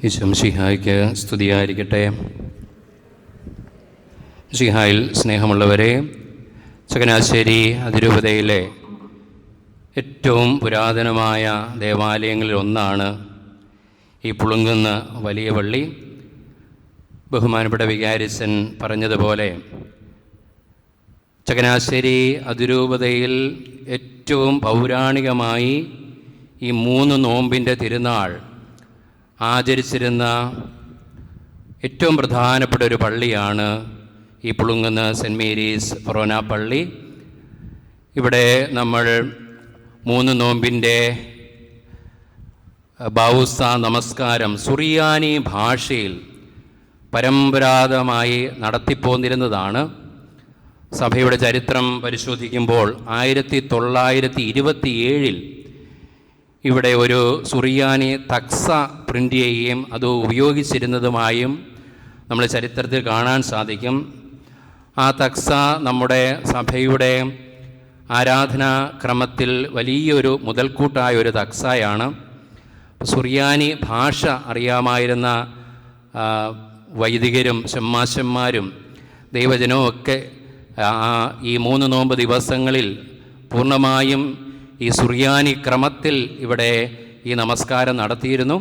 ഈശോമിശിഹായ്ക്ക് സ്തുതിയായിരിക്കട്ടെ. മിശിഹായിൽ സ്നേഹമുള്ളവരെ, ചങ്ങനാശ്ശേരി അതിരൂപതയിലെ ഏറ്റവും പുരാതനമായ ദേവാലയങ്ങളിൽ ഒന്നാണ് ഈ പുളുങ്കുന്ന് വലിയ പള്ളി. ബഹുമാനപ്പെട്ട വികാരിച്ചൻ പറഞ്ഞതുപോലെ ചങ്ങനാശ്ശേരി അതിരൂപതയിൽ ഏറ്റവും പൗരാണികമായി ഈ 3 നോമ്പിൻ്റെ തിരുനാൾ ആചരിച്ചിരുന്ന ഏറ്റവും പ്രധാനപ്പെട്ട ഒരു പള്ളിയാണ് ഈ പുളുങ്കുന്ന് സെൻറ്റ് മേരീസ് ഫൊറോന പള്ളി. ഇവിടെ നമ്മൾ 3 നോമ്പിൻ്റെ ബാവുസ നമസ്കാരം സുറിയാനി ഭാഷയിൽ പരമ്പരാഗതമായി നടത്തിപ്പോന്നിരുന്നതാണ്. സഭയുടെ ചരിത്രം പരിശോധിക്കുമ്പോൾ 1927 ഇവിടെ ഒരു സുറിയാനി തക്സ പ്രിൻ്റ് ചെയ്യുകയും അത് ഉപയോഗിച്ചിരുന്നതുമായും നമ്മൾ ചരിത്രത്തിൽ കാണാൻ സാധിക്കും. ആ തക്സ നമ്മുടെ സഭയുടെ ആരാധനാക്രമത്തിൽ വലിയൊരു മുതൽക്കൂട്ടായ ഒരു തക്സയാണ്. സുറിയാനി ഭാഷ അറിയാമായിരുന്ന വൈദികരും ഷമ്മാശന്മാരും ദൈവജനവും ഒക്കെ ഈ 3 നോമ്പ് ദിവസങ്ങളിൽ പൂർണ്ണമായും ഈ സുറിയാനി ക്രമത്തിൽ ഇവിടെ ഈ നമസ്കാരം നടത്തിയിരുന്നു.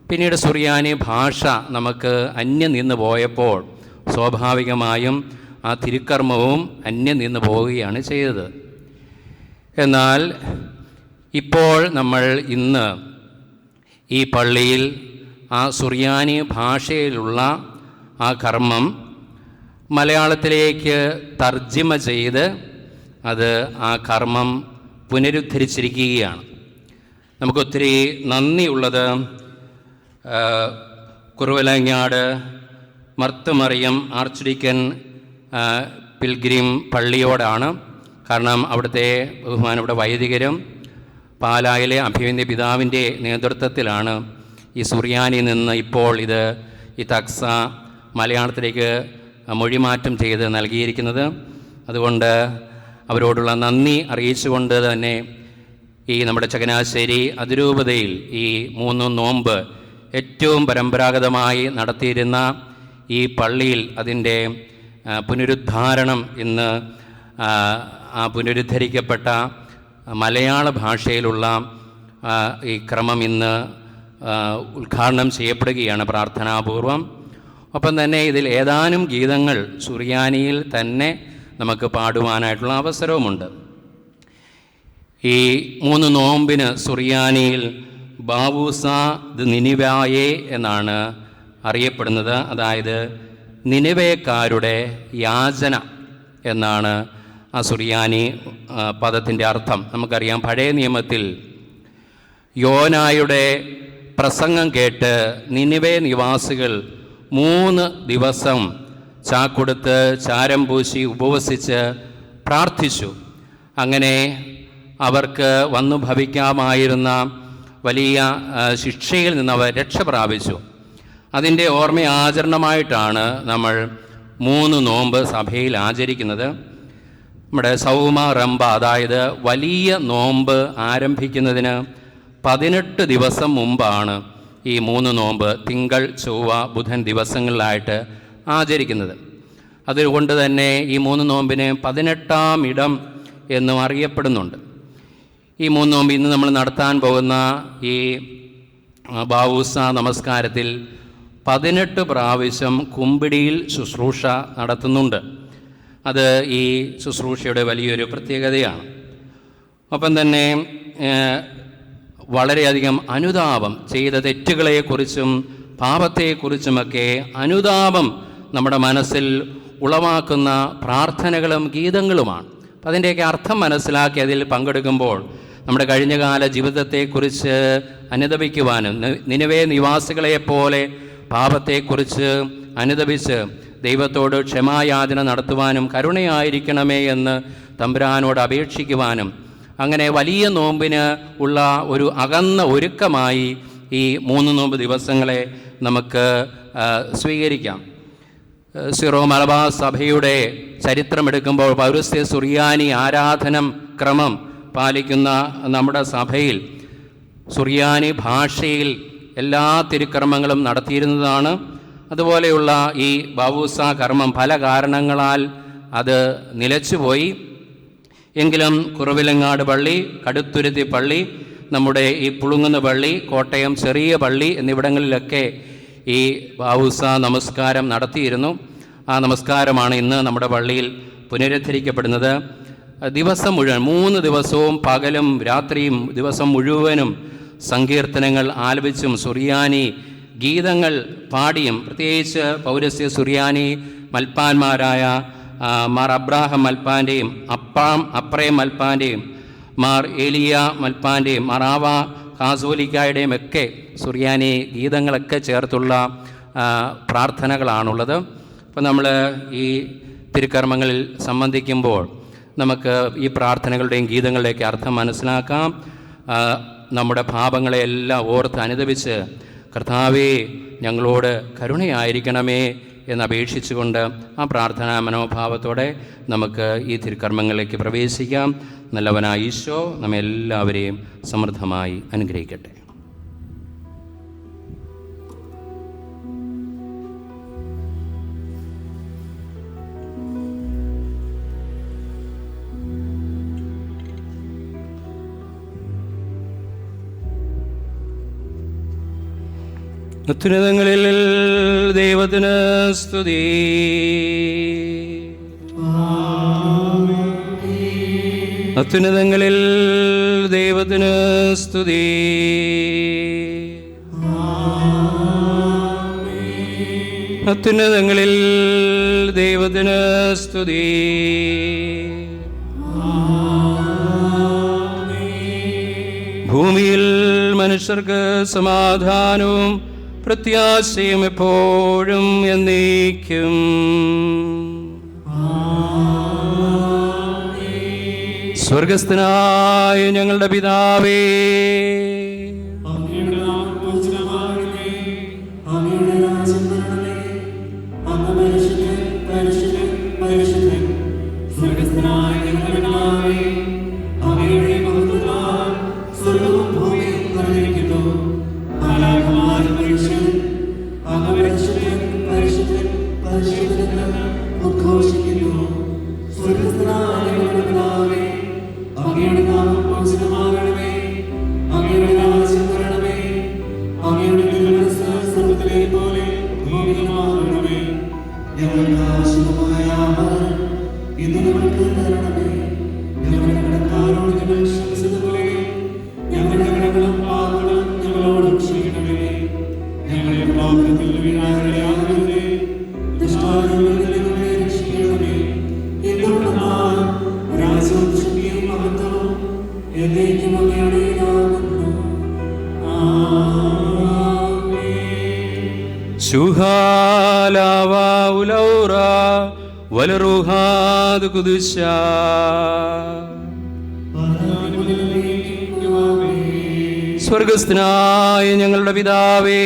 പിന്നീട് സുറിയാനി ഭാഷ നമുക്ക് അന്യം നിന്ന് പോയപ്പോൾ സ്വാഭാവികമായും ആ തിരുക്കർമ്മവും അന്യം നിന്ന് പോവുകയാണ് ചെയ്തത്. എന്നാൽ ഇപ്പോൾ നമ്മൾ ഇന്ന് ഈ പള്ളിയിൽ ആ സുറിയാനി ഭാഷയിലുള്ള ആ കർമ്മം മലയാളത്തിലേക്ക് തർജ്ജിമ ചെയ്ത് അത് ആ കർമ്മം പുനരുദ്ധരിച്ചിരിക്കുകയാണ്. നമുക്കൊത്തിരി നന്ദിയുള്ളത് Kuravilangad Marthmariam arch deacon pilgrim പള്ളിയോടാണ്. കാരണം അവിടുത്തെ ബഹുമാനപ്പെട്ട വൈദികരും പാലായിലെ അഭിവന്ദ്യ പിതാവിൻ്റെ നേതൃത്വത്തിലാണ് ഈ സുറിയാനിയിൽ നിന്ന് ഇപ്പോൾ ഈ തക്സ മലയാളത്തിലേക്ക് മൊഴിമാറ്റം ചെയ്ത് നൽകിയിരിക്കുന്നത്. അതുകൊണ്ട് അവരോടുള്ള നന്ദി അറിയിച്ചുകൊണ്ട് തന്നെ ഈ നമ്മുടെ ചങ്ങനാശ്ശേരി അതിരൂപതയിൽ ഈ 3 നോമ്പ് ഏറ്റവും പരമ്പരാഗതമായി നടത്തിയിരുന്ന ഈ പള്ളിയിൽ അതിൻ്റെ പുനരുദ്ധാരണം ഇന്ന് ആ പുനരുദ്ധരിക്കപ്പെട്ട മലയാള ഭാഷയിലുള്ള ഈ ക്രമം ഇന്ന് ഉദ്ഘാടനം ചെയ്യപ്പെടുകയാണ് പ്രാർത്ഥനാപൂർവം. ഒപ്പം തന്നെ ഇതിൽ ഏതാനും ഗീതങ്ങൾ സുറിയാനിയിൽ തന്നെ നമുക്ക് പാടുവാനായിട്ടുള്ള അവസരവുമുണ്ട്. ഈ 3 നോമ്പിന് സുറിയാനിയിൽ ബാവൂസ ദ് നിനിവായേ എന്നാണ് അറിയപ്പെടുന്നത്. അതായത് നിനിവേക്കാരുടെ യാചന എന്നാണ് ആ സുറിയാനി പദത്തിൻ്റെ അർത്ഥം. നമുക്കറിയാം, പഴയ നിയമത്തിൽ യോനായുടെ പ്രസംഗം കേട്ട് നിനിവേ നിവാസികൾ 3 ദിവസം ചാക്കൊടുത്ത് ചാരം പൂശി ഉപവസിച്ച് പ്രാർത്ഥിച്ചു. അങ്ങനെ അവർക്ക് വന്നു ഭവിക്കാമായിരുന്ന വലിയ ശിക്ഷയിൽ നിന്ന് അവർ രക്ഷ പ്രാപിച്ചു. അതിൻ്റെ ഓർമ്മയാചരണമായിട്ടാണ് നമ്മൾ 3 നോമ്പ് സഭയിൽ ആചരിക്കുന്നത്. നമ്മുടെ സൗമ റംബ, അതായത് വലിയ നോമ്പ് ആരംഭിക്കുന്നതിന് 18 ദിവസം മുമ്പാണ് ഈ 3 നോമ്പ് തിങ്കൾ ചൊവ്വ ബുധൻ ദിവസങ്ങളിലായിട്ട് ആചരിക്കുന്നത്. അതുകൊണ്ട് തന്നെ ഈ 3 നോമ്പിന് 18-ാം ഇടം എന്നും അറിയപ്പെടുന്നുണ്ട്. ഈ 3 നോമ്പ് ഇന്ന് നമ്മൾ നടത്താൻ പോകുന്ന ഈ ബാവൂസ നമസ്കാരത്തിൽ 18 പ്രാവശ്യം കുമ്പിടിയിൽ ശുശ്രൂഷ നടത്തുന്നുണ്ട്. അത് ഈ ശുശ്രൂഷയുടെ വലിയൊരു പ്രത്യേകതയാണ്. ഒപ്പം തന്നെ വളരെയധികം അനുതാപം, ചെയ്ത തെറ്റുകളെക്കുറിച്ചും പാപത്തെക്കുറിച്ചുമൊക്കെ അനുതാപം നമ്മുടെ മനസ്സിൽ ഉളവാക്കുന്ന പ്രാർത്ഥനകളും ഗീതങ്ങളുമാണ്. അപ്പം അതിൻ്റെയൊക്കെ അർത്ഥം മനസ്സിലാക്കി അതിൽ പങ്കെടുക്കുമ്പോൾ നമ്മുടെ കഴിഞ്ഞകാല ജീവിതത്തെക്കുറിച്ച് അനുതപിക്കുവാനും നിനിവേ നിവാസികളെപ്പോലെ പാപത്തെക്കുറിച്ച് അനുതപിച്ച് ദൈവത്തോട് ക്ഷമായാചന നടത്തുവാനും കരുണയായിരിക്കണമേ എന്ന് തമ്പുരാനോട് അപേക്ഷിക്കുവാനും അങ്ങനെ വലിയ നോമ്പിന് ഉള്ള ഒരു അകന്ന ഒരുക്കമായി ഈ 3 നോമ്പ് ദിവസങ്ങളെ നമുക്ക് സ്വീകരിക്കാം. സിറോ മലബാർ സഭയുടെ ചരിത്രമെടുക്കുമ്പോൾ പൗരസ്ത്യ സുറിയാനി ആരാധനം ക്രമം പാലിക്കുന്ന നമ്മുടെ സഭയിൽ സുറിയാനി ഭാഷയിൽ എല്ലാ തിരുക്കർമ്മങ്ങളും നടത്തിയിരുന്നതാണ്. അതുപോലെയുള്ള ഈ ബാവൂസ കർമ്മം പല കാരണങ്ങളാൽ അത് നിലച്ചുപോയി. എങ്കിലും കുറവിലങ്ങാട് പള്ളി, കടുത്തുരുത്തി പള്ളി, നമ്മുടെ ഈ പുളുങ്ങുന്ന പള്ളി, കോട്ടയം ചെറിയ പള്ളി എന്നിവിടങ്ങളിലൊക്കെ ഈ ബാവൂസ നമസ്കാരം നടത്തിയിരുന്നു. ആ നമസ്കാരമാണ് ഇന്ന് നമ്മുടെ പള്ളിയിൽ പുനരുദ്ധരിക്കപ്പെടുന്നത്. ദിവസം മുഴുവൻ 3 ദിവസവും പകലും രാത്രിയും ദിവസം മുഴുവനും സങ്കീർത്തനങ്ങൾ ആലപിച്ചും സുറിയാനി ഗീതങ്ങൾ പാടിയും, പ്രത്യേകിച്ച് പൗരസ്യ സുറിയാനി മൽപ്പാന്മാരായ മാർ അബ്രാഹം മൽപ്പാൻ്റെയും അപ്രേം മൽപ്പാൻ്റെയും മാർ ഏലിയ മൽപ്പാൻ്റെയും മറാവ കാസോലിക്കായുടെയും ഒക്കെ സുറിയാനി ഗീതങ്ങളൊക്കെ ചേർത്തുള്ള പ്രാർത്ഥനകളാണുള്ളത്. അപ്പോൾ നമ്മൾ ഈ തിരുക്കർമ്മങ്ങളിൽ സംബന്ധിക്കുമ്പോൾ നമുക്ക് ഈ പ്രാർത്ഥനകളുടെയും ഗീതങ്ങളുടെയൊക്കെ അർത്ഥം മനസ്സിലാക്കാം. നമ്മുടെ പാപങ്ങളെയെല്ലാം ഓർത്ത് അനുദപിച്ച് കർത്താവേ ഞങ്ങളോട് കരുണയായിരിക്കണമേ എന്നപേക്ഷിച്ചുകൊണ്ട് ആ പ്രാർത്ഥനാ മനോഭാവത്തോടെ നമുക്ക് ഈ തിരുക്കർമ്മങ്ങളിലേക്ക് പ്രവേശിക്കാം. നല്ലവനായ ഈശോ നമ്മെല്ലാവരെയും സമൃദ്ധമായി അനുഗ്രഹിക്കട്ടെ. അത്യുന്നതങ്ങളിൽ ദൈവത്തിന് സ്തുതി. അത്യുന്നതങ്ങളിൽ ദൈവത്തിന് സ്തുതി. അത്യുന്നതങ്ങളിൽ ദൈവത്തിന് സ്തുതി. ഭൂമിയിൽ മനുഷ്യർക്ക് സമാധാനവും പ്രത്യാശയും എപ്പോഴും എന്നേക്കും. സ്വർഗസ്ഥനായ ഞങ്ങളുടെ പിതാവേ, സ്വർഗസ്ഥനായ ഞങ്ങളുടെ പിതാവേ,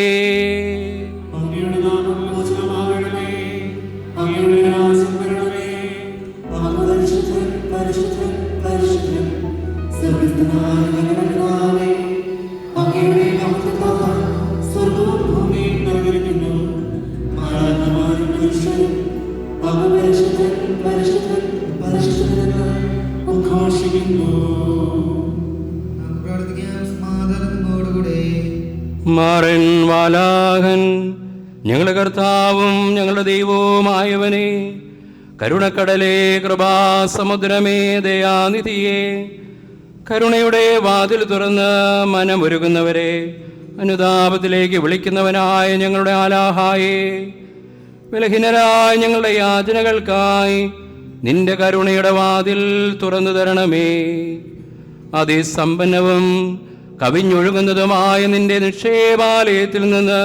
മാറൻ വാലാഹൻ ഞങ്ങളുടെ കർത്താവും ഞങ്ങളുടെ ദൈവവുമായവനെ, കരുണക്കടലേ, കൃപാസമുദ്രമേ, ദയാനിധിയെ, കരുണയുടെ വാതിൽ തുറന്ന് മനമൊരുകുന്നവരെ, അനുതാപത്തിലേക്ക് വിളിക്കുന്നവനായ ഞങ്ങളുടെ ആലാഹായെ, ബലഹീനരായ ഞങ്ങളുടെ യാചനകൾക്കായി നിന്റെ കരുണയുടെ വാതിൽ തുറന്നു തരണമേ. അതിസമ്പന്നവും കവിഞ്ഞൊഴുകുന്നതുമായ നിന്റെ നിക്ഷേപാലയത്തിൽ നിന്ന്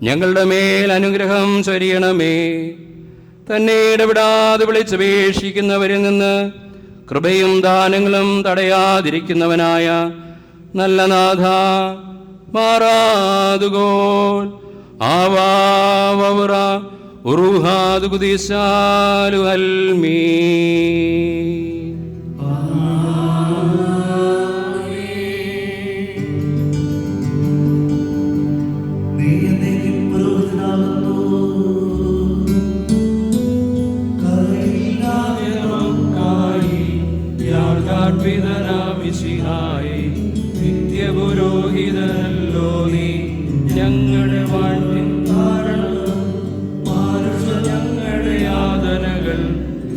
ഞങ്ങളുടെ മേൽ അനുഗ്രഹം ചൊരിയണമേ. തന്നെ ഇടപെടാതെ വിളിച്ചപേക്ഷിക്കുന്നവരിൽ നിന്ന് കൃപയും ദാനങ്ങളും തടയാതിരിക്കുന്നവനായ നല്ല നാഥ, മാറാതുകോൽ ആവാവറ ഉറുഹാദുകുദിശാലു അൽമീ. ഞങ്ങളുടെ വാഴ്ത്തിൻ കാരണം മാനുഷ ഞങ്ങളുടെ യാതനകൾ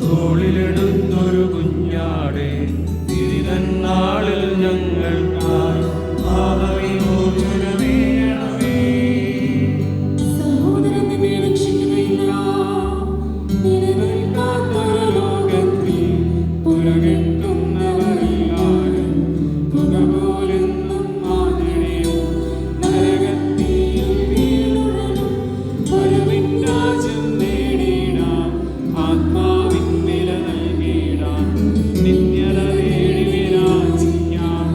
തോളിലെടുത്തൊരു കുഞ്ഞാടെ തിരുനാളിൽ ഞങ്ങൾക്കായി പാപവിമോചനമേണമേ. സഹോദരനെ രക്ഷിക്കുന്നില്ല നിലനിൽക്കാത്തൊരു ലോകത്തിൽ പുറകെത്തുന്നവരെല്ലാരും പുകപോലെന്നും മാതിരിയും നരകത്തിൽ വീണുഴലും ഒരുവിൻ രാജ്യം നേടിയിടാം ആത്മാവിൻ നില നൽകിയിടാം നിത്യത നേടി വിരാജിക്കാം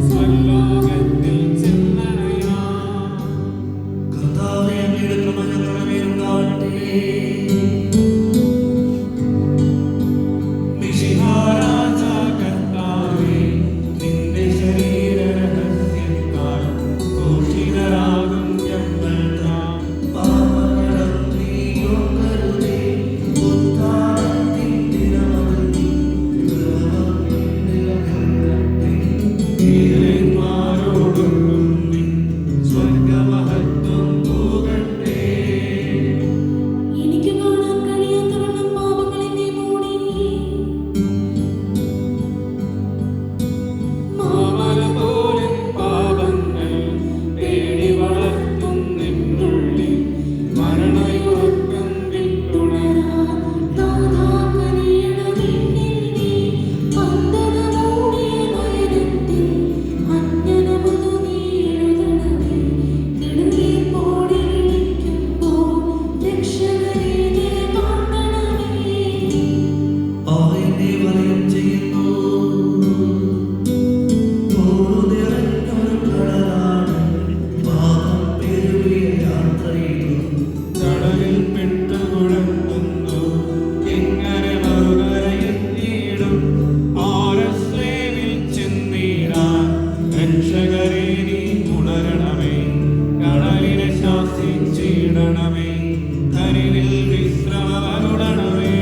സ്വർലോകത്തിൽ ചെന്നണയാം. കർത്താവേ, അങ്ങയുടെ കൃപ ഞങ്ങളുടെ മേലുണ്ടാകട്ടെ. മിശിഹാരാജാ കർത്താവേ, നിന്റെ ശരീരരഹസ്യത്താൽ ഘോഷിതരാകും ഞങ്ങൾക്കാം പാപകടം നീയൊക്കരുതേ. ഉദ്ധാരത്തിൻ ദിനമതിൽ കൃപ നിലനിൽക്കട്ടെ. ീരന്മാരോടൊപ്പം നിൻ സ്വർഗമഹത്വം പോകട്ടെ. എനിക്ക് കാണാൻ കഴിയാത്തവണ്ണം പാപങ്ങൾ എന്നെ മൂടി. മാമല പോലെ പാപങ്ങൾ പേടി വളർത്തും നിന്നുള്ളിൽ മരണയുറക്കം വിട്ടുണരാൻ നാഥാ കനിയണമെന്നിൽ നീ. അന്ധത മൂടിയ നയനത്തിൽ അഞ്ജനമതു നീ എഴുതണമേ. നെടുവീർപ്പോടെ വിളിക്കുമ്പോൾ രക്ഷകനെ നീ കാണണമേ. അവനെ വലയം ചെയ്യുന്നു. തോടു നിറഞ്ഞൊരു കടലാണ്. പാപം പെരുകിയ യാത്രയിലും കടലിൽ പെട്ടു കുഴമ്പുന്നു എങ്ങനെ മറുകരയെത്തിയിടും. ആരശ്ലേവിൽ ചെന്നിടാൻ രക്ഷകരെ നീ ഉണരണമേ. കടലിനെ ശാസിച്ചിടണമേ. കരുവിൽ വിശ്രമമരുടണമേ.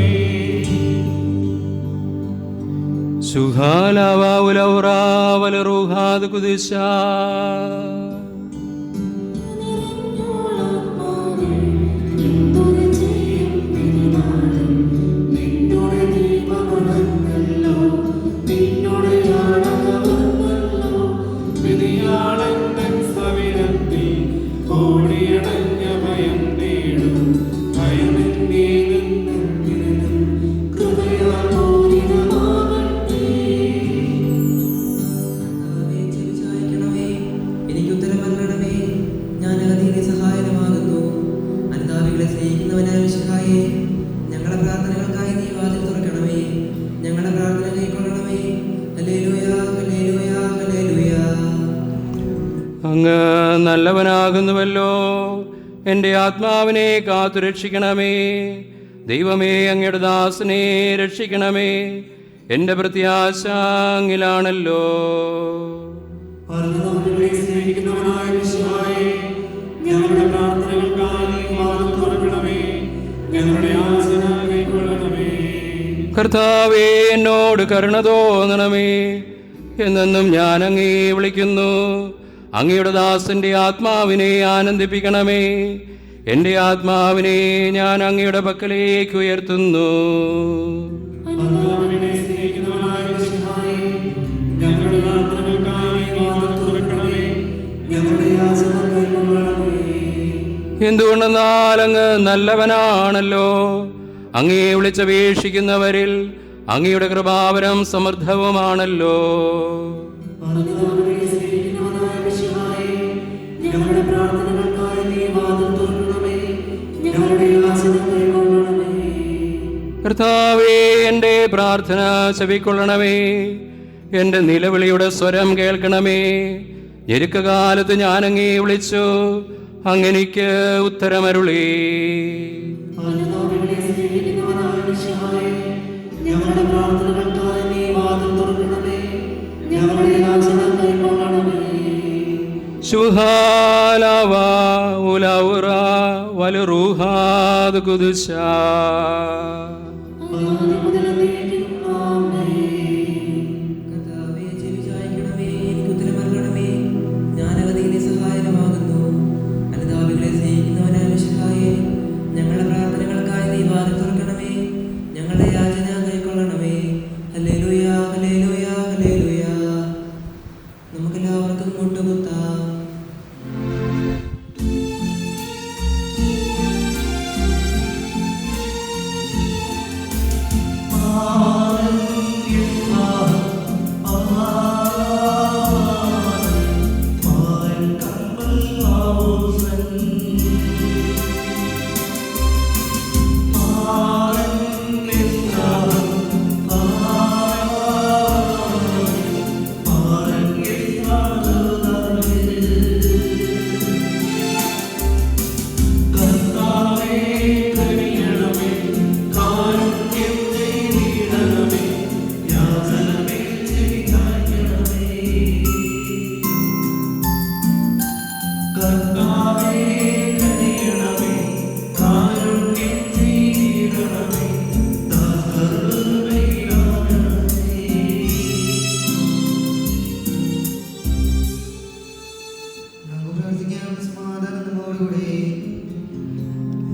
സുഖാലാവാ ഉലൗറാ വലറൂഹാദ് കുദിശാ. നിറഞ്ഞോളാത്മാവേ, എന്തൊരു ചെയ്യും തിരുനാളിൽ. നിന്നോട് ദീപമുണർന്നല്ലോ, നിന്നോട് യാണകവർന്നല്ലോ. വിധിയാളെന്നൻ സവിധത്തിൽ ഓടിയടഞ്ഞ ഭയം നേടും. ഭയമെന്നേ നിന്നും കൃപയാൽ മോചിതമാകട്ടെ. കർത്താവേ, ചെവിചായ്ക്കണമേ, എനിക്ക് ഉത്തരം നൽകണമേ. ഞാൻ അഗതിയുടെ സഹായമാകുന്നു. അനുതാപികളെ സ്നേഹിക്കുന്നവനായ മിശിഹായേ, ഞങ്ങളുടെ പ്രാർത്ഥനകൾക്കായി നീ വാതിൽ തുറക്കണമേ. ഞങ്ങളുടെ പ്രാർത്ഥന കൈക്കൊള്ളണമേ. ഹല്ലേലൂയ, ഹല്ലേലൂയ, ഹല്ലേലൂയ. അങ്ങ് നല്ലവനാകുന്നുവല്ലോ. എൻ്റെ ആത്മാവിനെ കാത്തുരക്ഷിക്കണമേ. ദൈവമേ, അങ്ങയുടെ ദാസനെ രക്ഷിക്കണമേ. എൻ്റെ പ്രത്യാശ അങ്ങിലാണല്ലോ. പരലോകങ്ങളെ സ്നേഹിക്കുന്നവനായ മിശിഹായേ, ഞങ്ങളുടെ പ്രാർത്ഥനകൾക്കായി നീ വാതിൽ തുറക്കണമേ. ഞങ്ങളുടെ യാചന കൈക്കൊള്ളണമേ. കർത്താവേ, എന്നോട് കരുണ തോന്നണമേ. എന്നെന്നും ഞാൻ അങ്ങേ വിളിക്കുന്നു. അങ്ങയുടെ ദാസന്റെ ആത്മാവിനെ ആനന്ദിപ്പിക്കണമേ. എൻ്റെ ആത്മാവിനെ ഞാൻ അങ്ങയുടെ പക്കലേക്ക് ഉയർത്തുന്നു. പരലോകങ്ങളെ സ്നേഹിക്കുന്നവനായ മിശിഹായേ, ഞങ്ങളുടെ പ്രാർത്ഥനകൾക്കായി നീ വാതിൽ തുറക്കണമേ. ഞങ്ങളുടെ യാചന കൈക്കൊള്ളണമേ. എന്തുകൊണ്ടെന്നാൽ അങ്ങ് നല്ലവനാണല്ലോ. അങ്ങയെ വിളിച്ചപേക്ഷിക്കുന്നവരിൽ അങ്ങയുടെ കൃപാവരം സമൃദ്ധവുമാണല്ലോ. പരലോകങ്ങളെ സ്നേഹിക്കുന്നവനായ മിശിഹായേ, ഞങ്ങളുടെ പ്രാർത്ഥനകൾക്കായി നീ വാതിൽ തുറക്കണമേ. ഞങ്ങളുടെ യാചന കൈക്കൊള്ളണമേ. കർത്താവേ, എൻ്റെ പ്രാർത്ഥന ചെവിക്കൊള്ളണമേ. എൻ്റെ നിലവിളിയുടെ സ്വരം കേൾക്കണമേ. ഞെരുക്കകാലത്ത് ഞാൻ അങ്ങേ വിളിച്ചു, അങ്ങെനിക്ക് ഉത്തരമരുളി. പരലോകങ്ങളെ സ്നേഹിക്കുന്നവനായ മിശിഹായേ, ഞങ്ങളുടെ പ്രാർത്ഥനകൾക്കായി നീ വാതിൽ തുറക്കണമേ. ഞങ്ങളുടെ യാചന കൈക്കൊള്ളണമേ. ശുഹാലവാ ഉലൗറ വലറൂഹാദ് കുദിശാ. ആദ്യം മുതൽ എന്നേക്കും ആമേൻ. കർത്താവേ, ചെവിചായ്ക്കണമേ, എനിക്ക് ഉത്തരം നൽകണമേ. ഞാൻ അഗതിയുടെ സഹായമാകുന്നു. അനുതാപികളെ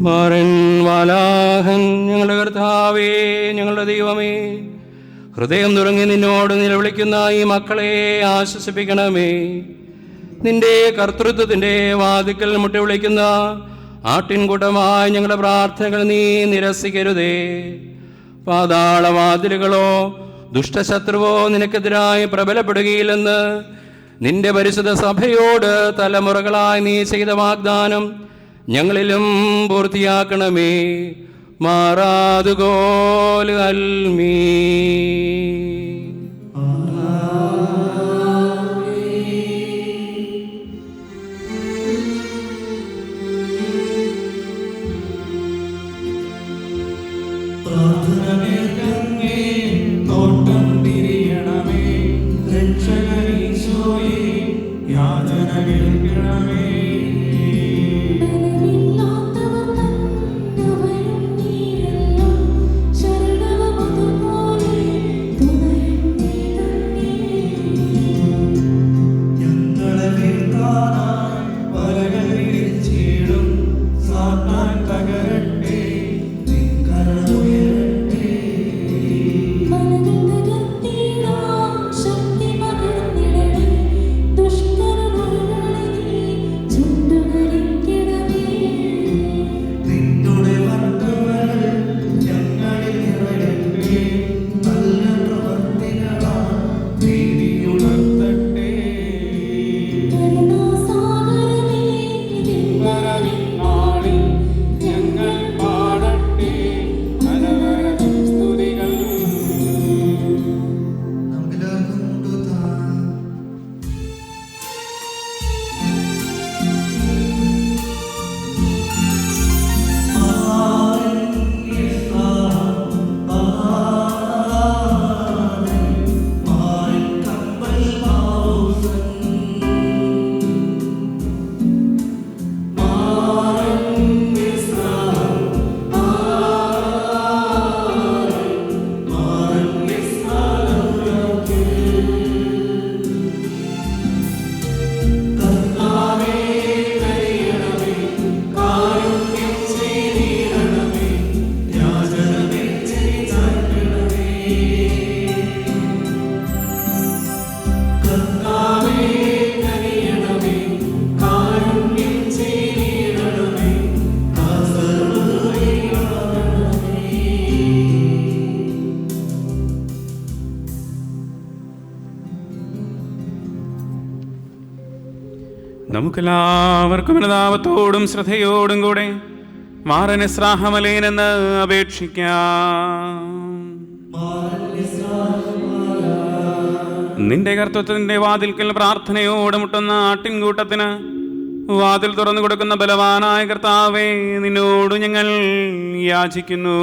മാരൻ വാലാഹൻ ഞങ്ങളുടെ കർത്താവേ, ഞങ്ങളുടെ ദൈവമേ, ഹൃദയം തുറങ്ങി നിന്നോട് നിലവിളിക്കുന്ന ഈ മക്കളെ ആശ്വസിപ്പിക്കണമേ. നിന്റെ കർത്തൃത്വത്തിൻ്റെ വാതിക്കൽ മുട്ടി വിളിക്കുന്ന ആട്ടിൻകൂട്ടമായി ഞങ്ങളുടെ പ്രാർത്ഥനകൾ നീ നിരസിക്കരുതേ. പാതാളവാതിലുകളോ ദുഷ്ടശത്രുവോ നിനക്കെതിരായി പ്രബലപ്പെടുകയില്ലെന്ന് നിന്റെ പരിശുദ്ധ സഭയോട് തലമുറകളായി നീ ചെയ്ത വാഗ്ദാനം ഞങ്ങളിലും പൂർത്തിയാക്കണമേ. മാറാതുകോൽ അൽമീ. നമുക്കെല്ലാവർക്കും അനുതാപത്തോടും ശ്രദ്ധയോടും കൂടെ മാറൻ ഇസ്രാഹമലേനെന്ന് അപേക്ഷിക്കാം. നിന്റെ കർത്തൃത്വത്തിന്റെ വാതിൽക്കൽ പ്രാർത്ഥനയോടെ മുട്ടുന്ന ആട്ടിൻകൂട്ടത്തിന് വാതിൽ തുറന്നു കൊടുക്കുന്ന ബലവാനായ കർത്താവേ, നിന്നോട് ഞങ്ങൾ യാചിക്കുന്നു.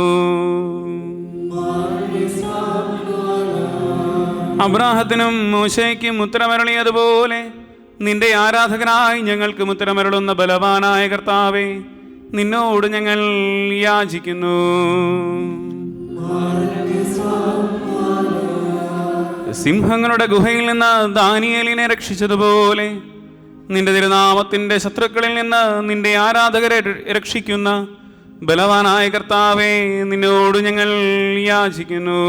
അബ്രാഹത്തിനും മോശയ്ക്കും ഉത്തരമരളിയതുപോലെ നിന്റെ ആരാധകനായി ഞങ്ങൾക്ക് ഉത്തരമരുളുന്ന ബലവാനായ കർത്താവേ, നിന്നോട് ഞങ്ങൾ യാചിക്കുന്നു. സിംഹങ്ങളുടെ ഗുഹയിൽ നിന്ന് ദാനിയേലിനെ രക്ഷിച്ചതുപോലെ നിന്റെ തിരുനാമത്തിന്റെ ശത്രുക്കളിൽ നിന്ന് നിന്റെ ആരാധകരെ രക്ഷിക്കുന്ന ബലവാനായ കർത്താവേ, നിന്നോട് ഞങ്ങൾ യാചിക്കുന്നു.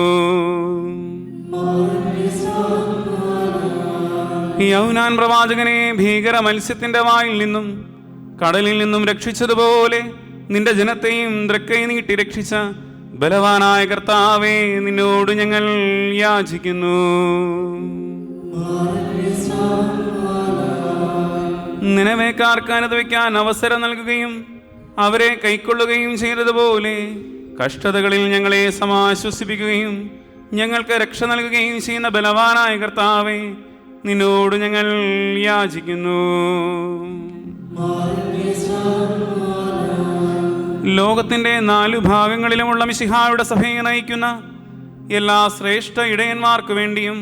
യൗനാൻ പ്രവാചകനെ ഭീകര മത്സ്യത്തിന്റെ വായിൽ നിന്നും കടലിൽ നിന്നും രക്ഷിച്ചതുപോലെ നിന്റെ ജനത്തെയും തൃക്കൈ നീട്ടി രക്ഷിച്ച ബലവാനായ കർത്താവേ, നിന്നോട് ഞങ്ങൾ യാചിക്കുന്നു. നിനവേക്കാർക്ക് അനുഭവിക്കാൻ അവസരം നൽകുകയും അവരെ കൈക്കൊള്ളുകയും ചെയ്തതുപോലെ കഷ്ടതകളിൽ ഞങ്ങളെ സമാശ്വസിപ്പിക്കുകയും ഞങ്ങൾക്ക് രക്ഷ നൽകുകയും ചെയ്യുന്ന ബലവാനായ കർത്താവേ, നിന്നോട് ഞങ്ങൾ യാചിക്കുന്നു. ലോകത്തിന്റെ 4 ഭാഗങ്ങളിലുമുള്ള മിശിഹായുടെ സഭയെ നയിക്കുന്ന എല്ലാ ശ്രേഷ്ഠ ഇടയന്മാർക്ക് വേണ്ടിയും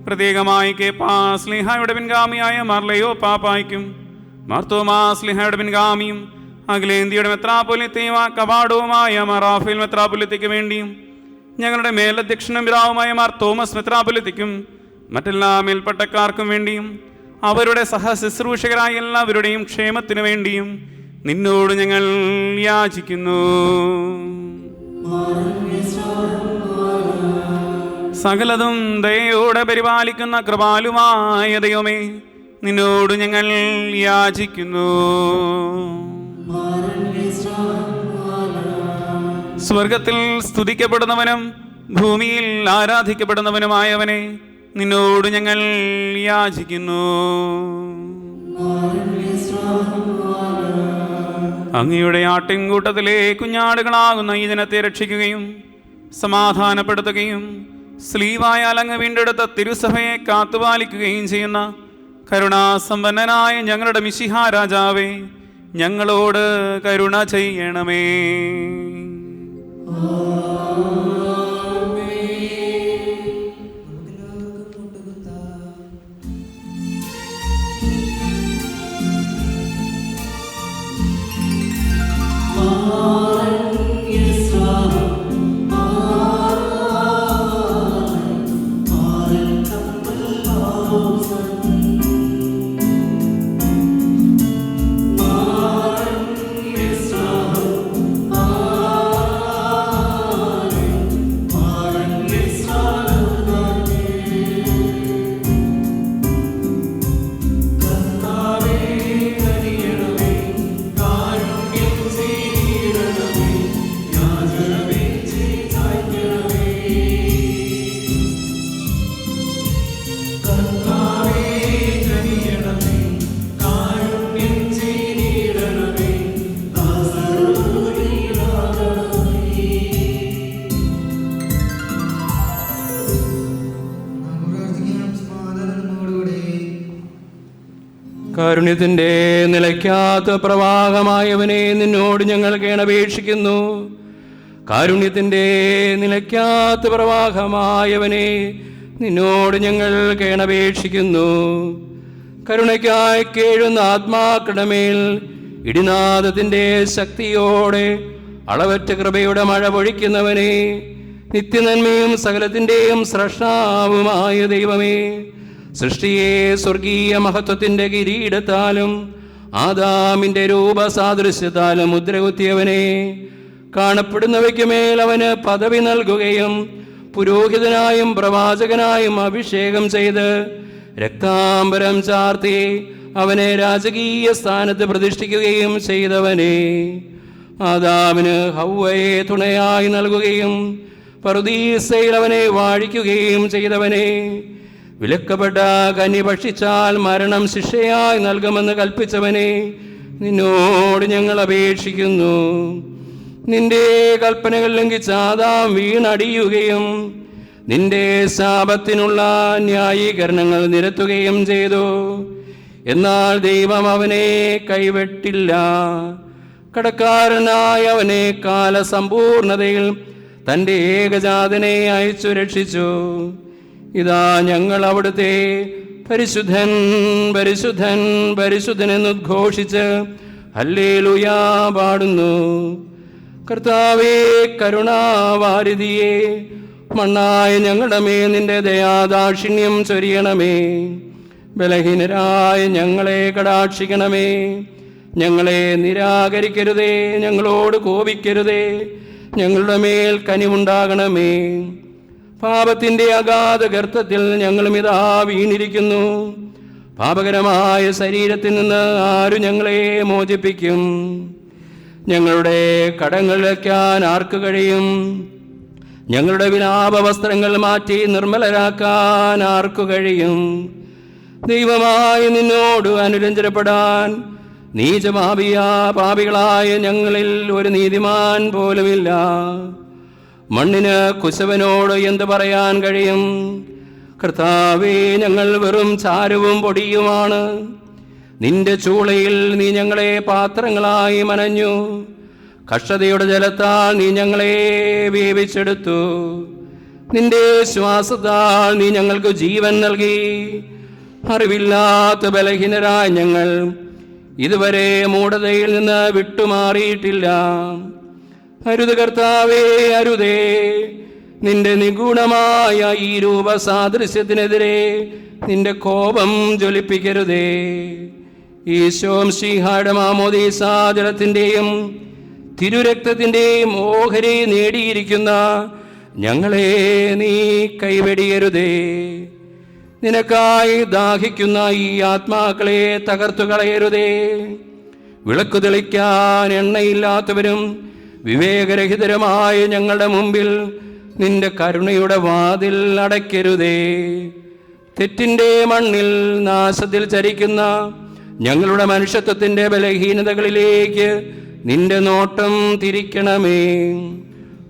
പ്രത്യേകമായി കേപ്പാ സ്ലിഹായുടെ പിൻഗാമിയായ മാർലയോ പാപ്പായ്ക്കും മാർത്തോമാ സ്ലിഹായുടെ പിൻഗാമിയും അഖിലേന്ത്യയുടെ മെത്രാപ്പൊലിത്തയും കവാടവുമായ മറാഫേൽ മെത്രാപ്പൊലിത്തയ്ക്ക് വേണ്ടിയും ഞങ്ങളുടെ മേലധ്യക്ഷനും പിതാവുമായ മാർ തോമസ് മെത്രാപ്പൊലിത്തയ്ക്കും മറ്റെല്ലാ മേൽപ്പട്ടക്കാർക്കും വേണ്ടിയും അവരുടെ സഹശുശ്രൂഷകരായ എല്ലാവരുടെയും ക്ഷേമത്തിനു വേണ്ടിയും നിന്നോട് ഞങ്ങൾ യാചിക്കുന്നു. സകലതും ദയോടെ പരിപാലിക്കുന്ന കൃപാലുമായ ദൈവമേ, നിന്നോട് ഞങ്ങൾ യാചിക്കുന്നു. സ്വർഗത്തിൽ സ്തുതിക്കപ്പെടുന്നവനും ഭൂമിയിൽ ആരാധിക്കപ്പെടുന്നവനുമായവനെ, നിന്നോട് ഞങ്ങൾ യാചിക്കുന്നു. അങ്ങയുടെ ആട്ടിൻകൂട്ടത്തിലെ കുഞ്ഞാടുകളാകുന്ന ഈ ജനത്തെ രക്ഷിക്കുകയും സമാധാനപ്പെടുത്തുകയും സ്ലീവായാൽ അങ്ങ് വീണ്ടെടുത്ത തിരുസഭയെ കാത്തുപാലിക്കുകയും ചെയ്യുന്ന കരുണാസമ്പന്നനായ ഞങ്ങളുടെ മിശിഹാ രാജാവേ, ഞങ്ങളോട് കരുണ ചെയ്യണമേ. കാരുണ്യത്തിൻ്റെ നിലയ്ക്കാത്ത പ്രവാഹമായവനെ, നിന്നോട് ഞങ്ങൾ കേണപേക്ഷിക്കുന്നു. കാരുണ്യത്തിൻ്റെ നിലയ്ക്കാത്ത പ്രവാഹമായവനെ, നിന്നോട് ഞങ്ങൾ കേണപേക്ഷിക്കുന്നു. കരുണയ്ക്കായി കേഴുന്ന ആത്മാക്കളുടെ മേൽ ഇടിനാദത്തിൻ്റെ ശക്തിയോടെ അളവറ്റ കൃപയുടെ മഴ പൊഴിക്കുന്നവനെ, നിത്യനന്മയും സകലത്തിൻ്റെയും സ്രഷ്ടാവുമായ ദൈവമേ, സൃഷ്ടിയെ സ്വർഗീയ മഹത്വത്തിൻ്റെ കിരീടത്താലും ആദാമിൻ്റെ രൂപസാദൃശ്യത്താലും മുദ്രകുത്തിയവനെ, കാണപ്പെടുന്നവയ്ക്ക് മേൽ അവന് പദവി നൽകുകയും പുരോഹിതനായും പ്രവാചകനായും അഭിഷേകം ചെയ്ത് രക്താംബരം ചാർത്തി അവനെ രാജകീയ സ്ഥാനത്ത് പ്രതിഷ്ഠിക്കുകയും ചെയ്തവനെ, ആദാമിന് ഹവ്വയെ തുണയായി നൽകുകയും പറുദീസയിൽ അവനെ വാഴിക്കുകയും ചെയ്തവനെ, വിലക്കപ്പെട്ട കന്നി ഭക്ഷിച്ചാൽ മരണം ശിക്ഷയായി നൽകുമെന്ന് കൽപ്പിച്ചവനെ, നിന്നോട് ഞങ്ങൾ അപേക്ഷിക്കുന്നു. നിന്റെ കൽപ്പനകൾ ലംഘിച്ച് ആദാം വീണടിയുകയും നിന്റെ ശാപത്തിനുള്ള ന്യായീകരണങ്ങൾ നിരത്തുകയും ചെയ്തു. എന്നാൽ ദൈവം അവനെ കൈവിട്ടില്ല. കടക്കാരനായ അവനെ കാലസമ്പൂർണതയിൽ തൻ്റെ ഏകജാതനെ അയച്ചു രക്ഷിച്ചു. ഇതാ ഞങ്ങൾ അവിടുത്തെ പരിശുദ്ധൻ പരിശുദ്ധൻ പരിശുദ്ധൻ എന്നുദ്ഘോഷിച്ച് ഹല്ലേലൂയ പാടുന്നു. കർത്താവേ, കരുണാവാരിധിയെ, മണ്ണായ ഞങ്ങളുടെ മേൽ നിന്റെ ദയാദാക്ഷിണ്യം ചൊരിയണമേ. ബലഹീനരായ ഞങ്ങളെ കടാക്ഷിക്കണമേ. ഞങ്ങളെ നിരാകരിക്കരുതേ, ഞങ്ങളോട് കോപിക്കരുതേ, ഞങ്ങളുടെ മേൽ കനിവുണ്ടാകണമേ. പാപത്തിൻ്റെ അഗാധ ഗർത്തത്തിൽ ഞങ്ങളും ഇതാ വീണിരിക്കുന്നു. പാപകരമായ ശരീരത്തിൽ നിന്ന് ആരു ഞങ്ങളെ മോചിപ്പിക്കും? ഞങ്ങളുടെ കടങ്ങൾ വയ്ക്കാൻ ആർക്ക് കഴിയും? ഞങ്ങളുടെ വിലാപ വസ്ത്രങ്ങൾ മാറ്റി നിർമ്മലരാക്കാൻ ആർക്കു കഴിയും? ദൈവമായി നിന്നോട് അനുരഞ്ജനപ്പെടാൻ പാപികളായ ഞങ്ങളിൽ ഒരു നീതിമാൻ പോലുമില്ല. മണ്ണിന് കുശവനോട് എന്ത് പറയാൻ കഴിയും? കർത്താവേ, ഞങ്ങൾ വെറും ചാരവും പൊടിയുമാണ്. നിന്റെ ചൂളയിൽ നീ ഞങ്ങളെ പാത്രങ്ങളായി മനഞ്ഞു. കഷ്ടതയുടെ ജലത്താൽ നീ ഞങ്ങളെ വേവിച്ചെടുത്തു. നിന്റെ ശ്വാസത്താൽ നീ ഞങ്ങൾക്ക് ജീവൻ നൽകി. അറിവില്ലാത്ത ബലഹീനരായ ഞങ്ങൾ ഇതുവരെ മൂഢതയിൽ നിന്ന് വിട്ടുമാറിയിട്ടില്ല. അരുത് കർത്താവേ, അരുതേ. നിന്റെ നിഗൂഢമായ ഈ രൂപസാദൃശ്യത്തിനെതിരെ നിന്റെ കോപം ജ്വലിപ്പിക്കരുതേ. ഈശോം ശ്രീഹായുടെ മാമോദീസാ ജലത്തിൻ്റെയും തിരുരക്തത്തിൻ്റെയും ഓഹരി നേടിയിരിക്കുന്ന ഞങ്ങളെ നീ കൈവെടിയരുതേ. നിനക്കായി ദാഹിക്കുന്ന ഈ ആത്മാക്കളെ തകർത്തു കളയരുതേ. വിളക്കു തെളിക്കാൻ എണ്ണയില്ലാത്തവരും വിവേകരഹിതരുമായ ഞങ്ങളുടെ മുമ്പിൽ നിന്റെ കരുണയുടെ വാതിൽ അടയ്ക്കരുതേ. തെറ്റിൻ്റെ മണ്ണിൽ നാശത്തിൽ ചരിക്കുന്ന ഞങ്ങളുടെ മനുഷ്യത്വത്തിൻ്റെ ബലഹീനതകളിലേക്ക് നിന്റെ നോട്ടം തിരിക്കണമേ.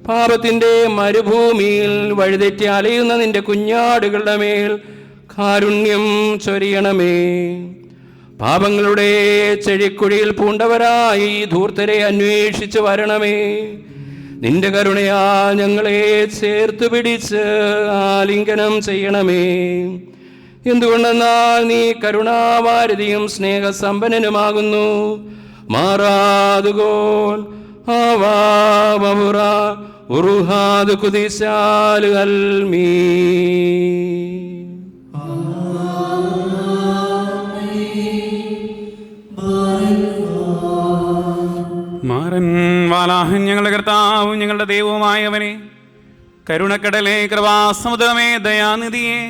പാപത്തിൻ്റെ മരുഭൂമിയിൽ വഴിതെറ്റി അലയുന്ന നിന്റെ കുഞ്ഞാടുകളുടെ മേൽ കാരുണ്യം ചൊരിയണമേ. പാപങ്ങളുടെ ചെഴിക്കുഴിയിൽ പൂണ്ടവരായി ധൂർത്തരെ അന്വേഷിച്ച് വരണമേ. നിന്റെ കരുണയാ ഞങ്ങളെ ചേർത്ത് പിടിച്ച് ആലിംഗനം ചെയ്യണമേ. എന്തുകൊണ്ടെന്നാൽ നീ കരുണാവാരിധിയും സ്നേഹസമ്പന്നനുമാകുന്നു. മാറാതുകോൽ ആവാമുറ ഉറുഹാദ് കുതിശാല് അൽമീ. മാറൻ വാലാഹൻ ഞങ്ങളുടെ കർത്താവും ഞങ്ങളുടെ ദൈവവുമായവനെ, കരുണക്കടലെ കൃപാസമുദ്രമേ ദയാനിധിയെ,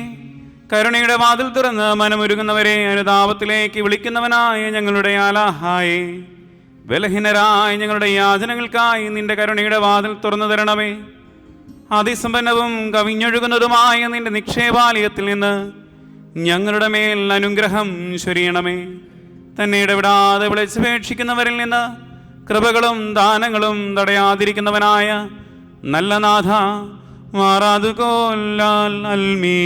കരുണയുടെ വാതിൽ തുറന്ന് മനമൊരുങ്ങുന്നവരെ അനുതാപത്തിലേക്ക് വിളിക്കുന്നവനായ ഞങ്ങളുടെ ആലാഹായെ, ബലഹീനരായ ഞങ്ങളുടെ യാചനകൾക്കായി നിന്റെ കരുണയുടെ വാതിൽ തുറന്നു തരണമേ. അതിസമ്പന്നവും കവിഞ്ഞൊഴുകുന്നതുമായ നിന്റെ നിക്ഷേപാലയത്തിൽ നിന്ന് ഞങ്ങളുടെ മേൽ അനുഗ്രഹം ചൊരിയണമേ. തന്നെ ഇടപെടാതെ വിളിച്ചപേക്ഷിക്കുന്നവരിൽ നിന്ന് കൃപകളും ദാനങ്ങളും തടയാതിരിക്കുന്നവനായ നല്ല നാഥ, മാറാതുകോല്ലാൽ അൽമീ.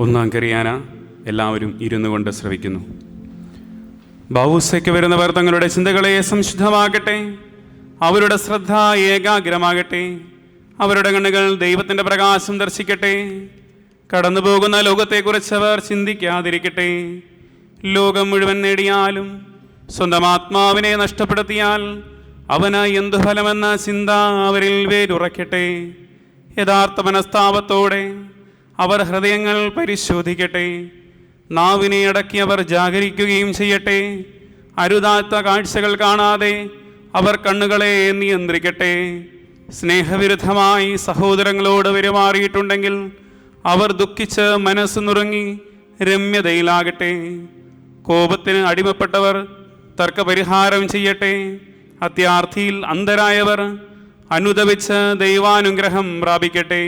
ഒന്നാം കറിയാന എല്ലാവരും ഇരുന്നു കൊണ്ട് ശ്രവിക്കുന്നു. ബൗസയ്ക്ക് വരുന്നവർ തങ്ങളുടെ ചിന്തകളെ സംശുദ്ധമാകട്ടെ, അവരുടെ ശ്രദ്ധ ഏകാഗ്രമാകട്ടെ, അവരുടെ കണ്ണുകൾ ദൈവത്തിൻ്റെ പ്രകാശം ദർശിക്കട്ടെ. കടന്നുപോകുന്ന ലോകത്തെക്കുറിച്ച് അവർ ചിന്തിക്കാതിരിക്കട്ടെ. ലോകം മുഴുവൻ നേടിയാലും സ്വന്തം ആത്മാവിനെ നഷ്ടപ്പെടുത്തിയാൽ അവന് എന്തു ഫലമെന്ന ചിന്ത അവരിൽ വേരുറയ്ക്കട്ടെ. യഥാർത്ഥ മനസ്താപത്തോടെ അവർ ഹൃദയങ്ങൾ പരിശോധിക്കട്ടെ. നാവിനെ അടക്കി അവർ ജാഗരിക്കുകയും ചെയ്യട്ടെ. അരുതാത്ത കാഴ്ചകൾ കാണാതെ അവർ കണ്ണുകളെ നിയന്ത്രിക്കട്ടെ. സ്നേഹവിരുദ്ധമായി സഹോദരങ്ങളോട് പെരുമാറിയിട്ടുണ്ടെങ്കിൽ അവർ ദുഃഖിച്ച് മനസ്സ് നുറുങ്ങി രമ്യതയിലാകട്ടെ. കോപത്തിന് അടിമപ്പെട്ടവർ തർക്കപരിഹാരം ചെയ്യട്ടെ. അത്യാർത്ഥിയിൽ അന്ധരായവർ അനുദപിച്ച് ദൈവാനുഗ്രഹം പ്രാപിക്കട്ടെ.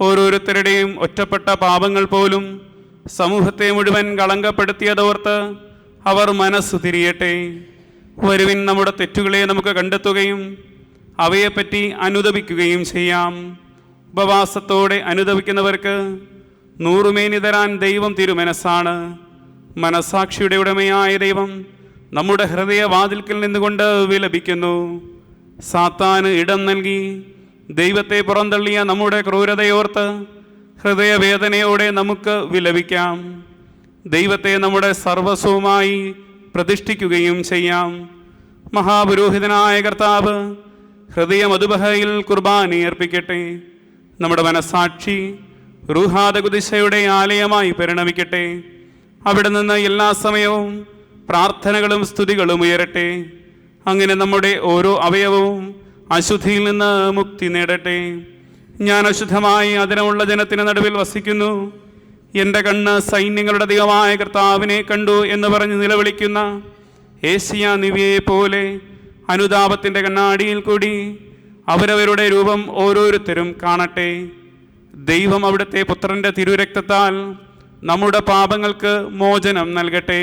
ഓരോരുത്തരുടെയും ഒറ്റപ്പെട്ട പാപങ്ങൾ പോലും സമൂഹത്തെ മുഴുവൻ കളങ്കപ്പെടുത്തിയതോർത്ത് അവർ മനസ്സ് തിരിയട്ടെ. വരുവിൻ, നമ്മുടെ തെറ്റുകളെ നമുക്ക് കണ്ടെത്തുകയും അവയെപ്പറ്റി അനുദപിക്കുകയും ചെയ്യാം. ഉപവാസത്തോടെ അനുദപിക്കുന്നവർക്ക് 100 മേനി തരാൻ ദൈവം തിരുമനസ്സാണ്. മനസ്സാക്ഷിയുടെ ഉടമയായ ദൈവം നമ്മുടെ ഹൃദയവാതിൽക്കൽ നിന്നുകൊണ്ട് വിലപിക്കുന്നു. സാത്താന് ഇടം നൽകി ദൈവത്തെ പുറന്തള്ളിയ നമ്മുടെ ക്രൂരതയോർത്ത് ഹൃദയവേദനയോടെ നമുക്ക് വിലപിക്കാം. ദൈവത്തെ നമ്മുടെ സർവസ്വവുമായി പ്രതിഷ്ഠിക്കുകയും ചെയ്യാം. മഹാപുരോഹിതനായ കർത്താവ് ഹൃദയമധുബഹയിൽ കുർബാന അർപ്പിക്കട്ടെ. നമ്മുടെ മനസ്സാക്ഷി റൂഹാദ കുദിശയുടെ ആലയമായി പരിണമിക്കട്ടെ. അവിടെ നിന്ന് എല്ലാ സമയവും പ്രാർത്ഥനകളും സ്തുതികളും ഉയരട്ടെ. അങ്ങനെ നമ്മുടെ ഓരോ അവയവവും അശുദ്ധിയിൽ നിന്ന് മുക്തി നേടട്ടെ. ഞാൻ അശുദ്ധമായി അതിനമുള്ള ജനത്തിന് നടുവിൽ വസിക്കുന്നു. എൻ്റെ കണ്ണ് സൈന്യങ്ങളുടെ ദൈവമായ കർത്താവിനെ കണ്ടു എന്ന് പറഞ്ഞ് നിലവിളിക്കുന്ന ഏഷ്യ നിവിയെ പോലെ അനുതാപത്തിൻ്റെ കണ്ണാടിയിൽ കൂടി അവരവരുടെ രൂപം ഓരോരുത്തരും കാണട്ടെ. ദൈവം അവിടുത്തെ പുത്രൻ്റെ തിരുരക്തത്താൽ നമ്മുടെ പാപങ്ങൾക്ക് മോചനം നൽകട്ടെ.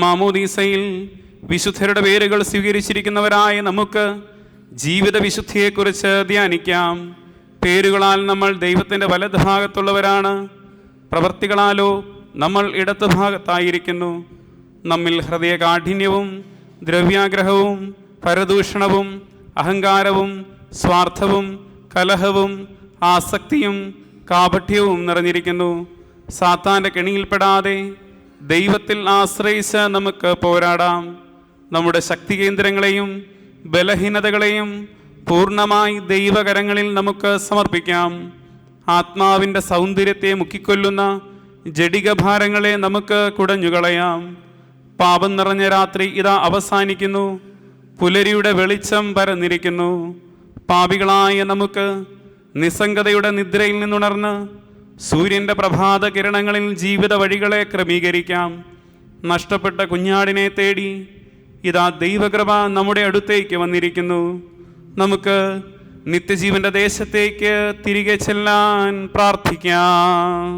മാമോദീസയിൽ വിശുദ്ധരുടെ പേരുകൾ സ്വീകരിച്ചിരിക്കുന്നവരായ നമുക്ക് ജീവിത വിശുദ്ധിയെക്കുറിച്ച് ധ്യാനിക്കാം. പേരുകളാൽ നമ്മൾ ദൈവത്തിൻ്റെ വലതുഭാഗത്തുള്ളവരാണ്, പ്രവൃത്തികളാലോ നമ്മൾ ഇടത്തുഭാഗത്തായിരിക്കുന്നു. നമ്മിൽ ഹൃദയകാഠിന്യവും ദ്രവ്യാഗ്രഹവും പരദൂഷണവും അഹങ്കാരവും സ്വാർത്ഥവും കലഹവും ആസക്തിയും കാപഠ്യവും നിറഞ്ഞിരിക്കുന്നു. സാത്താൻ്റെ കെണിയിൽപ്പെടാതെ ദൈവത്തിൽ ആശ്രയിച്ച് നമുക്ക് പോരാടാം. നമ്മുടെ ശക്തി കേന്ദ്രങ്ങളെയും ബലഹീനതകളെയും പൂർണ്ണമായി ദൈവകരങ്ങളിൽ നമുക്ക് സമർപ്പിക്കാം. ആത്മാവിൻ്റെ സൗന്ദര്യത്തെ മുക്കിക്കൊല്ലുന്ന ജഡികഭാരങ്ങളെ നമുക്ക് കുടഞ്ഞുകളയാം. പാപം നിറഞ്ഞ രാത്രി ഇതാ അവസാനിക്കുന്നു. പുലരിയുടെ വെളിച്ചം പരന്നിരിക്കുന്നു. പാപികളായ നമുക്ക് നിസ്സംഗതയുടെ നിദ്രയിൽ നിന്നുണർന്ന് സൂര്യൻ്റെ പ്രഭാത കിരണങ്ങളിൽ ജീവിത വഴികളെ ക്രമീകരിക്കാം. നഷ്ടപ്പെട്ട കുഞ്ഞാടിനെ തേടി ഇതാ ദൈവകൃപ നമ്മുടെ അടുത്തേക്ക് വന്നിരിക്കുന്നു. നമുക്ക് നിത്യജീവന്റെ ദേശത്തേക്ക് തിരികെ ചെല്ലാൻ പ്രാർത്ഥിക്കാം.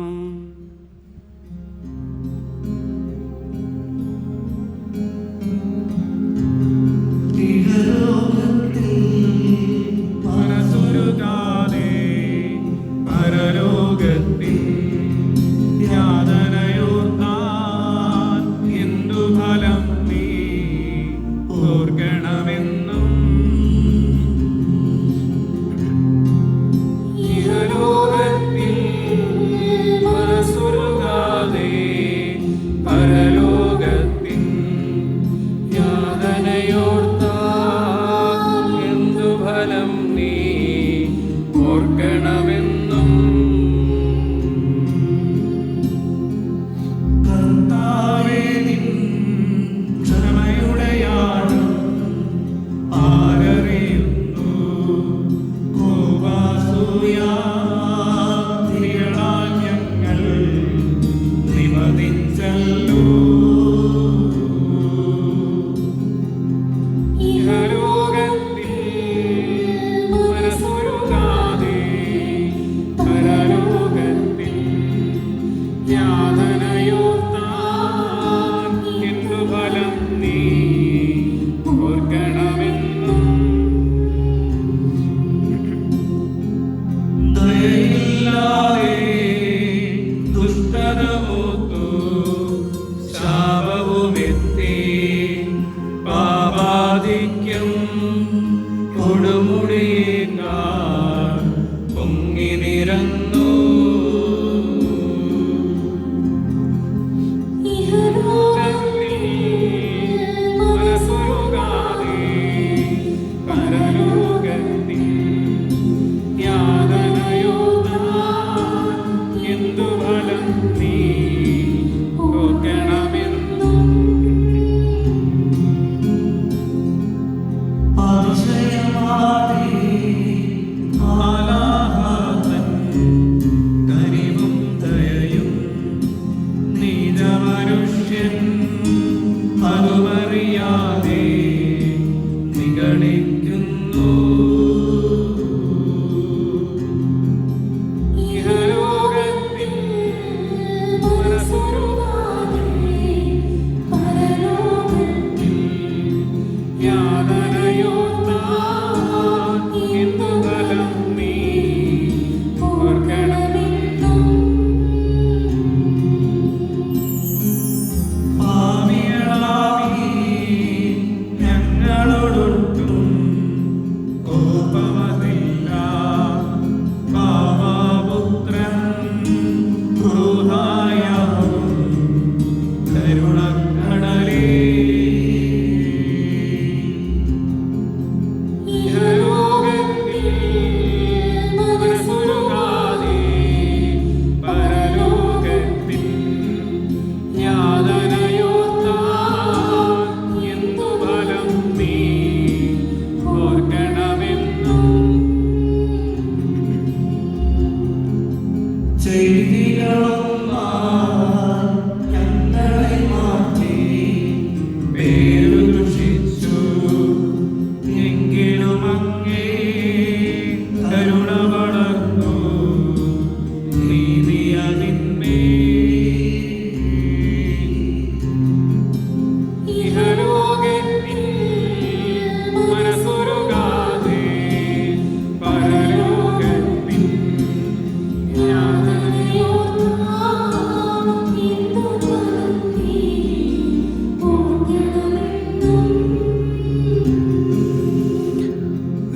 നീ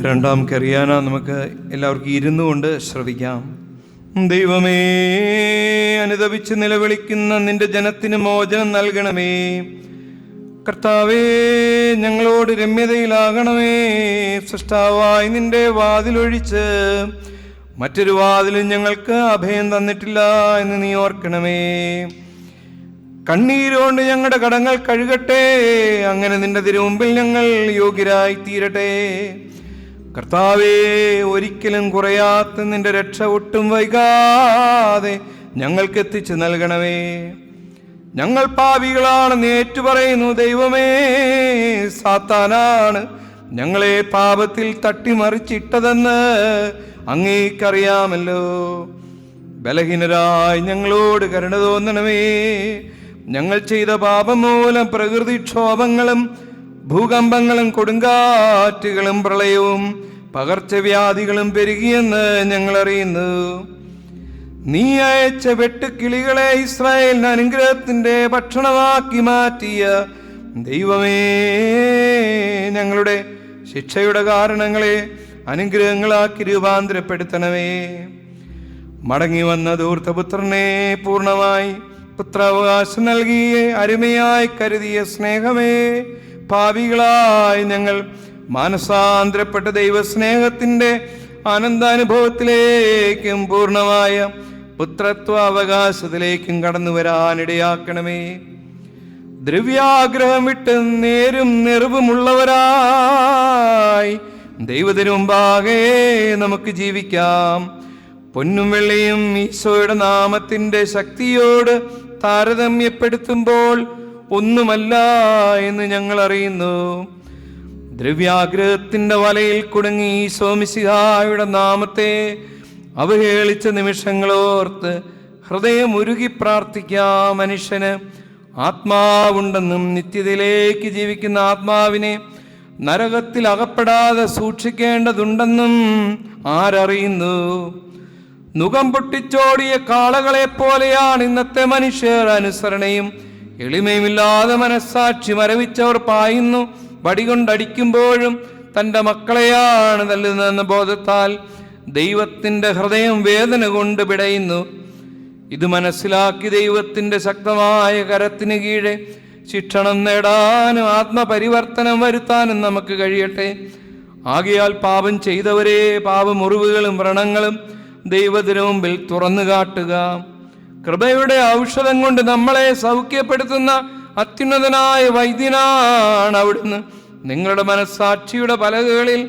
രണ്ടാം കറിയാന നമുക്ക് എല്ലാവർക്കും ഇരുന്നു കൊണ്ട് ശ്രവിക്കാം. ദൈവമേ, അനുതപിച്ച് നിലവിളിക്കുന്ന നിന്റെ ജനത്തിന് മോചനം നൽകണമേ. കർത്താവേ, ഞങ്ങളോട് രമ്യതയിലാകണമേ. സൃഷ്ടാവായി നിന്റെ വാതിലൊഴിച്ച് മറ്റൊരു വാതിലും ഞങ്ങൾക്ക് അഭയം തന്നിട്ടില്ല എന്ന് നീ ഓർക്കണമേ. കണ്ണീരുകൊണ്ട് ഞങ്ങളുടെ കടങ്ങൾ കഴുകട്ടെ. അങ്ങനെ നിന്റെ തിരുമുമ്പിൽ ഞങ്ങൾ യോഗ്യരായി തീരട്ടെ. കർത്താവേ, ഒരിക്കലും കുറയാത്ത നിന്റെ രക്ഷ ഒട്ടും വൈകാതെ ഞങ്ങൾക്ക് എത്തിച്ചു നൽകണമേ. ഞങ്ങൾ പാപികളാണെന്ന് ഏറ്റുപറയുന്നു. ദൈവമേ, സാത്താനാണ് ഞങ്ങളെ പാപത്തിൽ തട്ടിമറിച്ചിട്ടതെന്ന് അങ്ങേക്കറിയാമല്ലോ. ബലഹീനരായി ഞങ്ങളോട് കരുണ തോന്നണമേ. ഞങ്ങൾ ചെയ്ത പാപം മൂലം പ്രകൃതിക്ഷോഭങ്ങളും ഭൂകമ്പങ്ങളും കൊടുങ്കാറ്റുകളും പ്രളയവും പകർച്ചവ്യാധികളും പെരുകിയെന്ന് ഞങ്ങൾ അറിയുന്നു. നീ അയച്ച വെട്ടുക്കിളികളെ ഇസ്രായേലിന് അനുഗ്രഹത്തിന്റെ ഭക്ഷണമാക്കി മാറ്റിയ ദൈവമേ, ഞങ്ങളുടെ ശിക്ഷയുടെ കാരണങ്ങളെ അനുഗ്രഹങ്ങളാക്കി രൂപാന്തരപ്പെടുത്തണമേ. മടങ്ങി വന്ന ധൂർത്തപുത്രനെ പൂർണ്ണമായി പുത്രാവകാശം നൽകി അരുമയായി കരുതിയ സ്നേഹമേ, പാപികളായി ഞങ്ങൾ മാനസാന്തരപ്പെട്ട ദൈവസ്നേഹത്തിന്റെ ആനന്ദാനുഭവത്തിലേക്കും പൂർണ്ണമായ പുത്രത്വ അവകാശത്തിലേക്കും കടന്നു വരാനിടയാക്കണമേ. ദ്രവ്യാഗ്രഹം വിട്ട് നേരും നിറവുമുള്ളവരായി ദൈവത്തിനു മുമ്പാകെ നമുക്ക് ജീവിക്കാം. പൊന്നും വെള്ളിയും ഈശോയുടെ നാമത്തിന്റെ ശക്തിയോട് താരതമ്യപ്പെടുത്തുമ്പോൾ ഒന്നുമല്ല എന്ന് ഞങ്ങൾ അറിയുന്നു. ദ്രവ്യാഗ്രഹത്തിന്റെ വലയിൽ കുടുങ്ങി ഈശോ മിശിഹായുടെ നാമത്തെ അവഹേളിച്ച നിമിഷങ്ങളോർത്ത് ഹൃദയം ഉരുകി പ്രാർത്ഥിക്കാം. മനുഷ്യന് ആത്മാവുണ്ടെന്നും നിത്യതയിലേക്ക് ജീവിക്കുന്ന ആത്മാവിനെ നരകത്തിൽ അകപ്പെടാതെ സൂക്ഷിക്കേണ്ടതുണ്ടെന്നും ആരറിയുന്നു? നുകം പൊട്ടിച്ചോടിയ കാളകളെ പോലെയാണ് ഇന്നത്തെ മനുഷ്യർ. അനുസരണയും എളിമയുമില്ലാതെ മനസ്സാക്ഷി മരവിച്ചവർ പായുന്നു. വടികൊണ്ടടിക്കുമ്പോഴും തൻ്റെ മക്കളെയാണ് തല്ലുന്നതെന്ന ബോധത്താൽ ദൈവത്തിൻ്റെ ഹൃദയം വേദന കൊണ്ട് പിടയുന്നു. ഇത് മനസ്സിലാക്കി ദൈവത്തിൻ്റെ ശക്തമായ കരത്തിന് കീഴെ ശിക്ഷണം നേടാനും ആത്മപരിവർത്തനം വരുത്താനും നമുക്ക് കഴിയട്ടെ. ആകയാൽ പാപം ചെയ്തവരെ പാപമുറിവുകളും വ്രണങ്ങളും ദൈവത്തിനു മുമ്പിൽ തുറന്നു കാട്ടുക. കൃപയുടെ ഔഷധം കൊണ്ട് നമ്മളെ സൗഖ്യപ്പെടുത്തുന്ന അത്യുന്നതനായ വൈദ്യനാണ് അവിടുന്ന്. നിങ്ങളുടെ മനസ്സാക്ഷിയുടെ പലകകളിൽ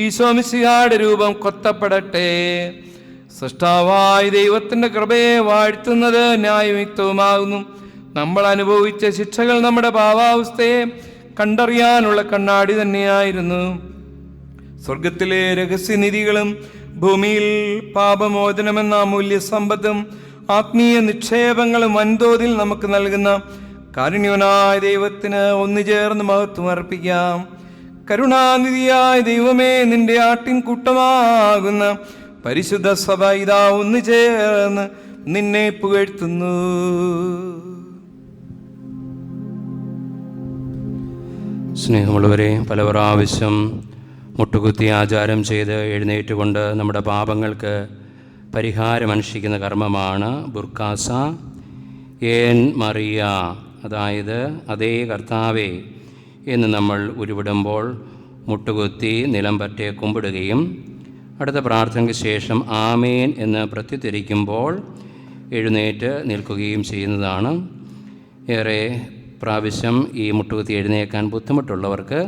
ഈശോ മിശിഹായുടെ രൂപം കൊത്തപ്പെടട്ടെ. സൃഷ്ടാവായ ദൈവത്തിൻ്റെ കൃപയെ വാഴ്ത്തുന്നത് ന്യായയുക്തവുമാകുന്നു. നമ്മൾ അനുഭവിച്ച ശിക്ഷകൾ നമ്മുടെ പാവാവസ്ഥയെ കണ്ടറിയാനുള്ള കണ്ണാടി തന്നെയായിരുന്നു. സ്വർഗത്തിലെ രഹസ്യനിധികളും ഭൂമിയിൽ പാപമോചനമെന്ന അമൂല്യ സമ്പത്തും ആത്മീയ നിക്ഷേപങ്ങളും വൻതോതിൽ നമുക്ക് നൽകുന്ന കാരുണ്യവനായ ദൈവത്തിന് ഒന്നുചേർന്ന് മഹത്വം അർപ്പിക്കാം. കരുണാനിധിയായ ദൈവമേ, നിന്റെ ആട്ടിൻകൂട്ടമാകുന്ന പരിശുദ്ധ സഭ ഇതാ ഒന്നു ചേർന്ന് നിന്നെ പുകഴ്ത്തുന്നു. സ്നേഹമുള്ളവരെ, പല പ്രാവശ്യം മുട്ടുകുത്തി ആചാരം ചെയ്ത് എഴുന്നേറ്റുകൊണ്ട് നമ്മുടെ പാപങ്ങൾക്ക് പരിഹാരമനുഷ്ഠിക്കുന്ന കർമ്മമാണ് ബുർക്കാസ ഏൻ മറിയ, അതായത് അതേ കർത്താവേ എന്ന് നമ്മൾ ഉരുവിടുമ്പോൾ മുട്ടുകുത്തി നിലം പറ്റെ കുമ്പിടുകയും അടുത്ത പ്രാർത്ഥനയ്ക്ക് ശേഷം ആമേൻ എന്ന് പ്രത്യുത്തരിക്കുമ്പോൾ എഴുന്നേറ്റ് നിൽക്കുകയും ചെയ്യുന്നതാണ്. ഏറെ പ്രാവശ്യം ഈ മുട്ടുകുത്തി എഴുന്നേൽക്കാൻ ബുദ്ധിമുട്ടുള്ളവർക്ക്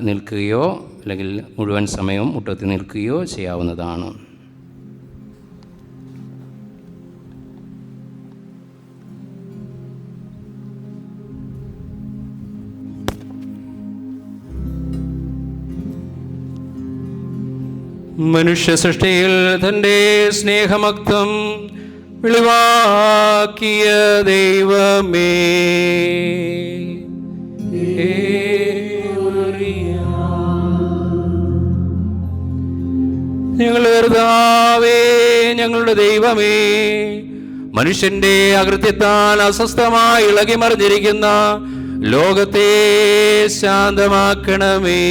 നിൽക്കുകയോ അല്ലെങ്കിൽ മുഴുവൻ സമയവും മുട്ടുകുത്തി നിൽക്കുകയോ ചെയ്യാവുന്നതാണ്. മനുഷ്യ സൃഷ്ടിയിൽ തൻ്റെ സ്നേഹമക്തം വെളിവാക്കിയ ദൈവമേ, ഞങ്ങളുടെ കർത്താവേ, ഞങ്ങളുടെ ദൈവമേ, മനുഷ്യന്റെ അകൃത്യത്താൽ അസ്വസ്ഥമായി ഇളകിമറിഞ്ഞിരിക്കുന്ന ലോകത്തെ ശാന്തമാക്കണമേ.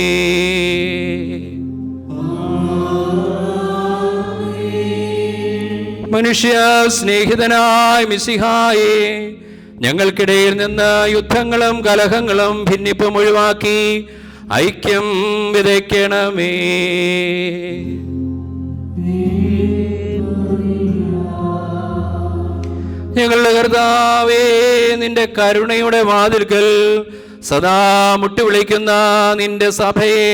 മനുഷ്യ സ്നേഹിതനായ മിശിഹായെ, ഞങ്ങൾക്കിടയിൽ നിന്ന് യുദ്ധങ്ങളും കലഹങ്ങളും ഭിന്നിപ്പും ഒഴിവാക്കി ഐക്യം വിതയ്ക്കണമേ. ഞങ്ങളുടെ കർത്താവേ, നിന്റെ കരുണയുടെ വാതിൽക്കൽ സദാ മുട്ടിവിളിക്കുന്ന നിന്റെ സഭയെ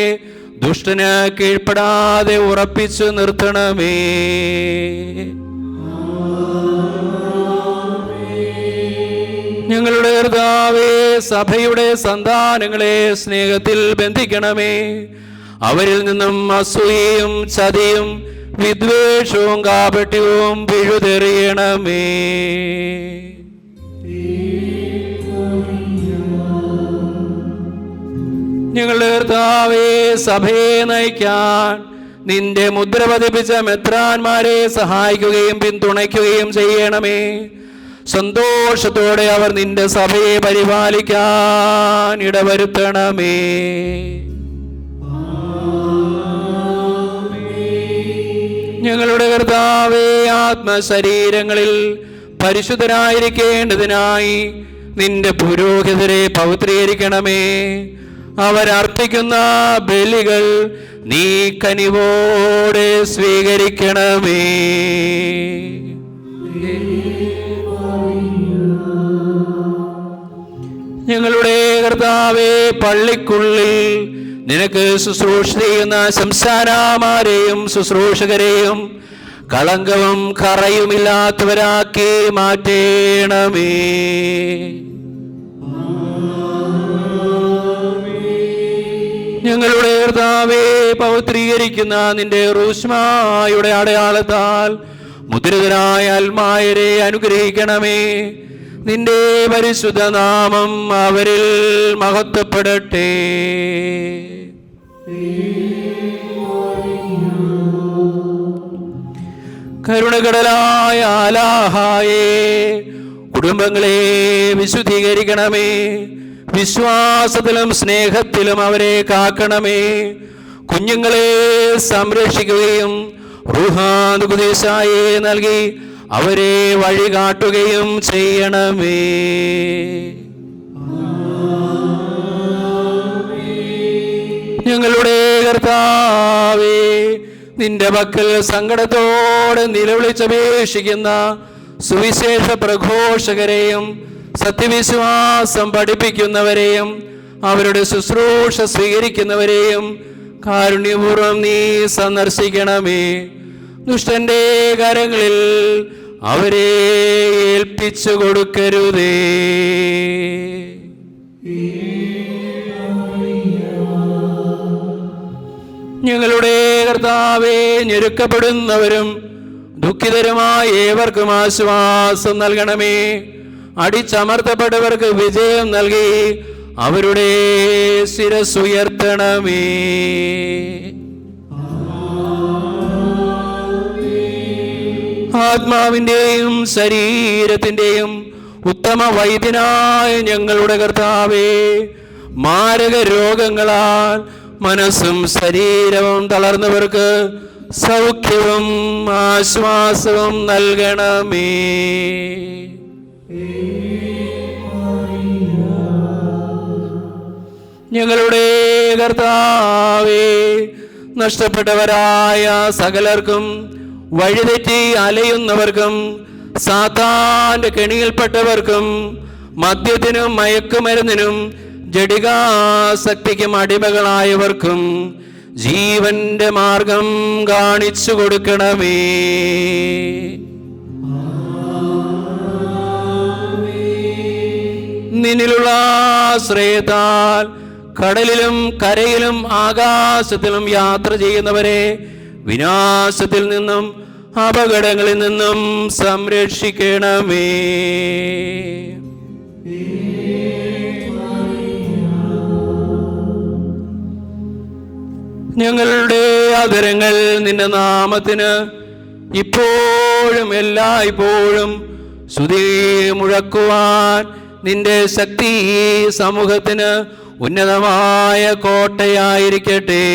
ദുഷ്ടന് കീഴ്പ്പെടാതെ ഉറപ്പിച്ചു നിർത്തണമേ. ഞങ്ങളുടെ കർത്താവേ, സഭയുടെ സന്താനങ്ങളെ സ്നേഹത്തിൽ ബന്ധിക്കണമേ. അവരിൽ നിന്നും അസൂയയും ചതിയും വിദ്വേഷവും കാപട്യവും പിഴുതെറിയണമേ. ഞങ്ങളുടെ കർത്താവേ, സഭയെ നയിക്കാൻ നിന്റെ മുദ്ര പതിപ്പിച്ച മെത്രാന്മാരെ സഹായിക്കുകയും പിന്തുണയ്ക്കുകയും ചെയ്യണമേ. സന്തോഷത്തോടെ അവർ നിന്റെ സഭയെ പരിപാലിക്കാൻ ഇടവരുത്തണമേ. ഞങ്ങളുടെ കർത്താവേ, ആത്മശരീരങ്ങളിൽ പരിശുദ്ധരായിരിക്കേണ്ടതിനായി നിന്റെ പുരോഹിതരെ പവിത്രീകരിക്കണമേ. അവരർപ്പിക്കുന്ന ബലികൾ നീ കനിവോടെ സ്വീകരിക്കണമേ. ഞങ്ങളുടെ കർത്താവേ, പള്ളിക്കുള്ളിൽ നിനക്ക് ശുശ്രൂഷ ചെയ്യുന്ന സംസ്ഥാനമാരെയും ശുശ്രൂഷകരെയും കളങ്കവും കറയുമില്ലാത്തവരാക്കി മാറ്റേണമേ. ഞങ്ങളുടെ കർത്താവേ, പവിത്രീകരിക്കുന്ന നിന്റെ റൂഷ്മായുടെ അടയാളത്താൽ മുദ്രിതരായ അൽമായരെ അനുഗ്രഹിക്കണമേ. നിന്റെ പരിശുദ്ധ നാമം അവരിൽ മഹത്വപ്പെടട്ടെ. കരുണകടലായ ആലാഹായേ, കുടുംബങ്ങളെ വിശുദ്ധീകരിക്കണമേ. വിശ്വാസത്തിലും സ്നേഹത്തിലും അവരെ കാക്കണമേ. കുഞ്ഞുങ്ങളെ സംരക്ഷിക്കുകയും റൂഹാനുകുദേശായെ നൽകി അവരെ വഴികാട്ടുകയും ചെയ്യണമേ. ഞങ്ങളുടെ കർത്താവേ, നിന്റെ പക്കൽ സങ്കടത്തോടെ നിലവിളിച്ചപേക്ഷിക്കുന്ന സുവിശേഷ പ്രഘോഷകരെയും സത്യവിശ്വാസം പഠിപ്പിക്കുന്നവരെയും അവരുടെ ശുശ്രൂഷ സ്വീകരിക്കുന്നവരെയും കാരുണ്യപൂർവ്വം നീ സന്ദർശിക്കണമേ. ദുഷ്ടന്റെ കരങ്ങളിൽ അവരെ ഏൽപ്പിച്ചു കൊടുക്കരുതേ. ഞങ്ങളുടെ കർത്താവേ, ഞെരുക്കപ്പെടുന്നവരും ദുഃഖിതരുമായ ഏവർക്കും ആശ്വാസം നൽകണമേ. അടിച്ചമർത്തപ്പെട്ടവർക്ക് വിജയം നൽകി അവരുടെ ശിരസ്സുയർത്തണമേ. ആത്മാവിൻ്റെയും ശരീരത്തിൻ്റെയും ഉത്തമ വൈദ്യനായ ഞങ്ങളുടെ കർത്താവേ, മാരക രോഗങ്ങളാൽ മനസ്സും ശരീരവും തളർന്നവർക്ക് സൗഖ്യവും ആശ്വാസവും നൽകണമേ. ഞങ്ങളുടെ കർത്താവേ, നഷ്ടപ്പെട്ടവരായ സകലർക്കും വഴിതെറ്റി അലയുന്നവർക്കും സാത്താന്റെ കെണിയിൽപ്പെട്ടവർക്കും മദ്യത്തിനും മയക്കുമരുന്നിനും ജഡികാസക്തിക്കും അടിമകളായവർക്കും ജീവന്റെ മാർഗം കാണിച്ചു കൊടുക്കണമേ. നിന്നിലുള്ള ആശ്രയത്താൽ കടലിലും കരയിലും ആകാശത്തിലും യാത്ര ചെയ്യുന്നവരെ വിനാശത്തിൽ നിന്നും അപകടങ്ങളിൽ നിന്നും സംരക്ഷിക്കണമേ. ഞങ്ങളുടെ ആദരങ്ങൾ നിന്റെ നാമത്തിന് ഇപ്പോഴും എല്ലായ്പ്പോഴും സ്തുതി മുഴക്കുവാൻ നിന്റെ ശക്തി സമൂഹത്തിന് ഉന്നതമായ കോട്ടയായിരിക്കട്ടെ.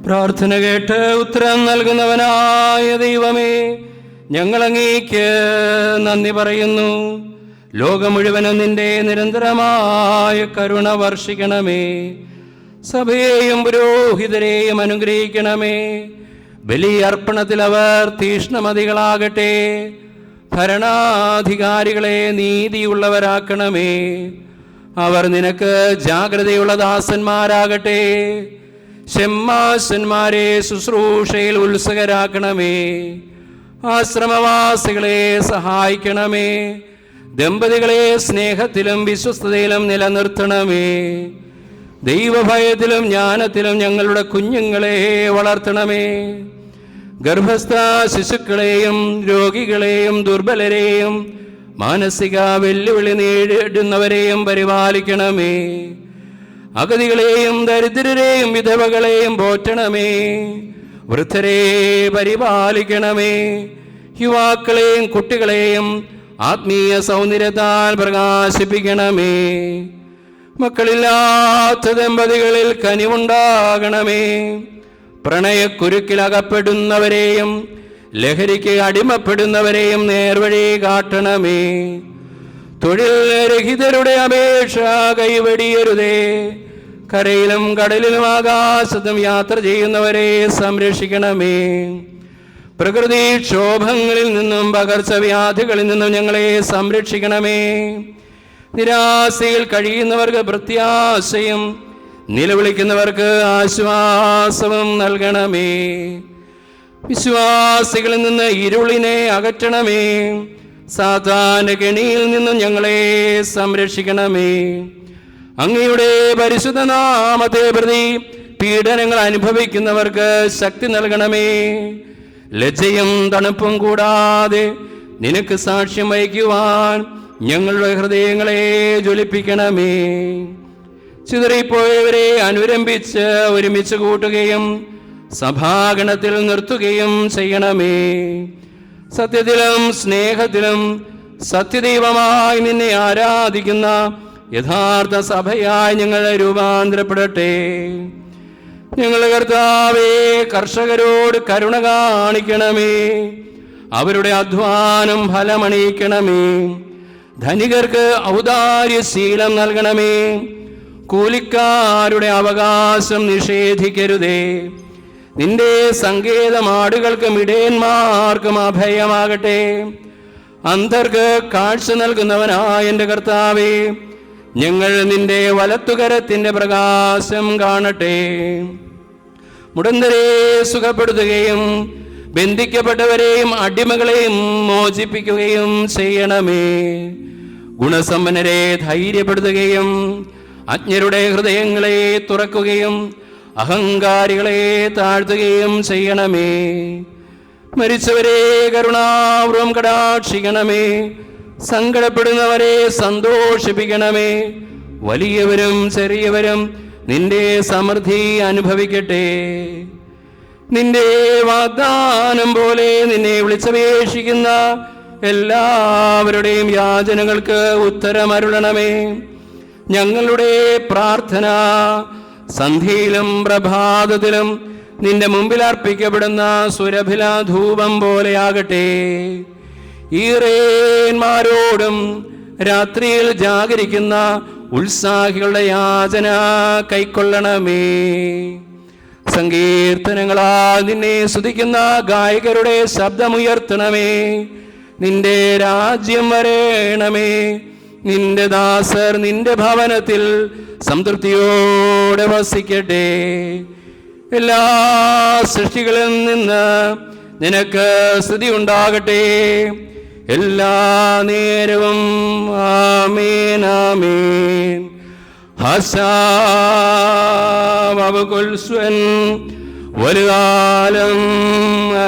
പ്രാർത്ഥന കേട്ട് ഉത്തരം നൽകുന്നവനായ ദൈവമേ, ഞങ്ങൾ അങ്ങേക്ക് നന്ദി പറയുന്നു. ലോകം മുഴുവനും നിന്റെ നിരന്തരമായ കരുണ വർഷിക്കണമേ. സഭയെയും പുരോഹിതരെയും അനുഗ്രഹിക്കണമേ. ബലിയർപ്പണത്തിൽ അവർ തീഷ്ണമതികളാകട്ടെ. ഭരണാധികാരികളെ നീതിയുള്ളവരാക്കണമേ. അവർ നിനക്ക് ജാഗ്രതയുള്ള ദാസന്മാരാകട്ടെ. ഷെമ്മാശന്മാരെ ശുശ്രൂഷയിൽ ഉത്സുകരാക്കണമേ. ആശ്രമവാസികളെ സഹായിക്കണമേ. ദമ്പതികളെ സ്നേഹത്തിലും വിശ്വസ്തതയിലും നിലനിർത്തണമേ. ദൈവഭയത്തിലും ജ്ഞാനത്തിലും ഞങ്ങളുടെ കുഞ്ഞുങ്ങളെ വളർത്തണമേ. ഗർഭസ്ഥ ശിശുക്കളെയും രോഗികളെയും ദുർബലരെയും മാനസിക വെല്ലുവിളി നേരിടുന്നവരെയും പരിപാലിക്കണമേ. അഗതികളെയും ദരിദ്രരെയും വിധവകളെയും പോറ്റണമേ. വൃദ്ധരെ പരിപാലിക്കണമേ. യുവാക്കളെയും കുട്ടികളെയും ആത്മീയ സൗന്ദര്യത്താൽ പ്രകാശിപ്പിക്കണമേ. മക്കളില്ലാത്ത ദമ്പതികളിൽ കനിവുണ്ടാകണമേ. പ്രണയക്കുരുക്കിലകപ്പെടുന്നവരെയും ലഹരിക്ക് അടിമപ്പെടുന്നവരെയും നേർവഴി കാട്ടണമേ. തൊഴിൽ രഹിതരുടെ അപേക്ഷ കൈവെടിയരുതേ. കരയിലും കടലിലും ആകാശത്തും യാത്ര ചെയ്യുന്നവരെ സംരക്ഷിക്കണമേ. പ്രകൃതിക്ഷോഭങ്ങളിൽ നിന്നും പകർച്ചവ്യാധികളിൽ നിന്നും ഞങ്ങളെ സംരക്ഷിക്കണമേ. നിരാശയിൽ കഴിയുന്നവർക്ക് പ്രത്യാശയും നിലവിളിക്കുന്നവർക്ക് ആശ്വാസവും നൽകണമേ. വിശ്വാസികളിൽ നിന്ന് ഇരുളിനെ അകറ്റണമേ. സാത്താന്റെ കെണിയിൽ നിന്നും ഞങ്ങളെ സംരക്ഷിക്കണമേ. അങ്ങയുടെ പരിശുദ്ധ നാമത്തെ പ്രതി പീഡനങ്ങൾ അനുഭവിക്കുന്നവർക്ക് ശക്തി നൽകണമേ. ലജ്ജയും തണുപ്പും കൂടാതെ നിനക്ക് സാക്ഷ്യം വഹിക്കുവാൻ ഞങ്ങളുടെ ഹൃദയങ്ങളെ ജ്വലിപ്പിക്കണമേ. ചിതറിപ്പോയവരെ അനുരംഭിച്ച് ഒരുമിച്ച് കൂട്ടുകയും സഭാഗണത്തിൽ നിർത്തുകയും ചെയ്യണമേ. സത്യത്തിലും സ്നേഹത്തിലും സത്യദൈവമായി നിന്നെ ആരാധിക്കുന്ന യഥാർത്ഥ സഭയായി ഞങ്ങൾ രൂപാന്തരപ്പെടട്ടെ. ഞങ്ങളുടെ കർത്താവേ, കർഷകരോട് കരുണ കാണിക്കണമേ. അവരുടെ അധ്വാനം ഫലമണിയിക്കണമേ. ധനികർക്ക് ഔദാര്യശീലം നൽകണമേ. കൂലിക്കാരുടെ അവകാശം നിഷേധിക്കരുതേ. നിന്റെ സങ്കേതമാടുകൾക്കും ഇടയന്മാർക്കും അഭയമാകട്ടെ. അന്ധർക്ക് കാഴ്ച നൽകുന്നവനായ എൻ്റെ കർത്താവേ, ഞങ്ങൾ നിന്റെ വലത്തുകരത്തിൻ്റെ പ്രകാശം കാണട്ടെ. മുടന്തരെ സുഖപ്പെടുത്തുകയും ബന്ധിക്കപ്പെട്ടവരെയും അടിമകളെയും മോചിപ്പിക്കുകയും ചെയ്യണമേ. ഗുണസമ്പന്നരെ ധൈര്യപ്പെടുത്തുകയും അജ്ഞരുടെ ഹൃദയങ്ങളെ തുറക്കുകയും അഹങ്കാരികളെ താഴ്ത്തുകയും ചെയ്യണമേ. മരിച്ചവരെ കരുണാപൂർവം കടാക്ഷിക്കണമേ. സങ്കടപ്പെടുന്നവരെ സന്തോഷിപ്പിക്കണമേ. വലിയവരും ചെറിയവരും നിന്റെ സമൃദ്ധി അനുഭവിക്കട്ടെ. നിന്റെ വാഗ്ദാനം പോലെ നിന്നെ വിളിച്ചപേക്ഷിക്കുന്ന എല്ലാവരുടെയും യാചനകൾക്ക് ഉത്തരമരുളണമേ. ഞങ്ങളുടെ പ്രാർത്ഥന സന്ധ്യയിലും പ്രഭാതത്തിലും നിന്റെ മുമ്പിൽ അർപ്പിക്കപ്പെടുന്ന സുരഭില ധൂപം പോലെയാകട്ടെ. ഈറേന്മാരോടും രാത്രിയിൽ ജാഗരിക്കുന്ന ഉത്സാഹികളുടെ യാചന കൈക്കൊള്ളണമേ. സങ്കീർത്തനങ്ങളാൽ നിന്നെ സ്തുതിക്കുന്ന ഗായകരുടെ ശബ്ദമുയർത്തണമേ. നിന്റെ രാജ്യം വരേണമേ. നിന്റെ ദാസർ നിന്റെ ഭവനത്തിൽ സംതൃപ്തിയോടെ വസിക്കട്ടെ. എല്ലാ സൃഷ്ടികളിൽ നിന്ന് നിനക്ക് സ്തുതി ഉണ്ടാകട്ടെ. എല്ലാ നേരവും ആമേൻ ആമേൻ. ഹസാവകുൽസ്വൻ വലുകാലം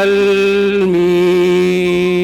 അൽമീൻ.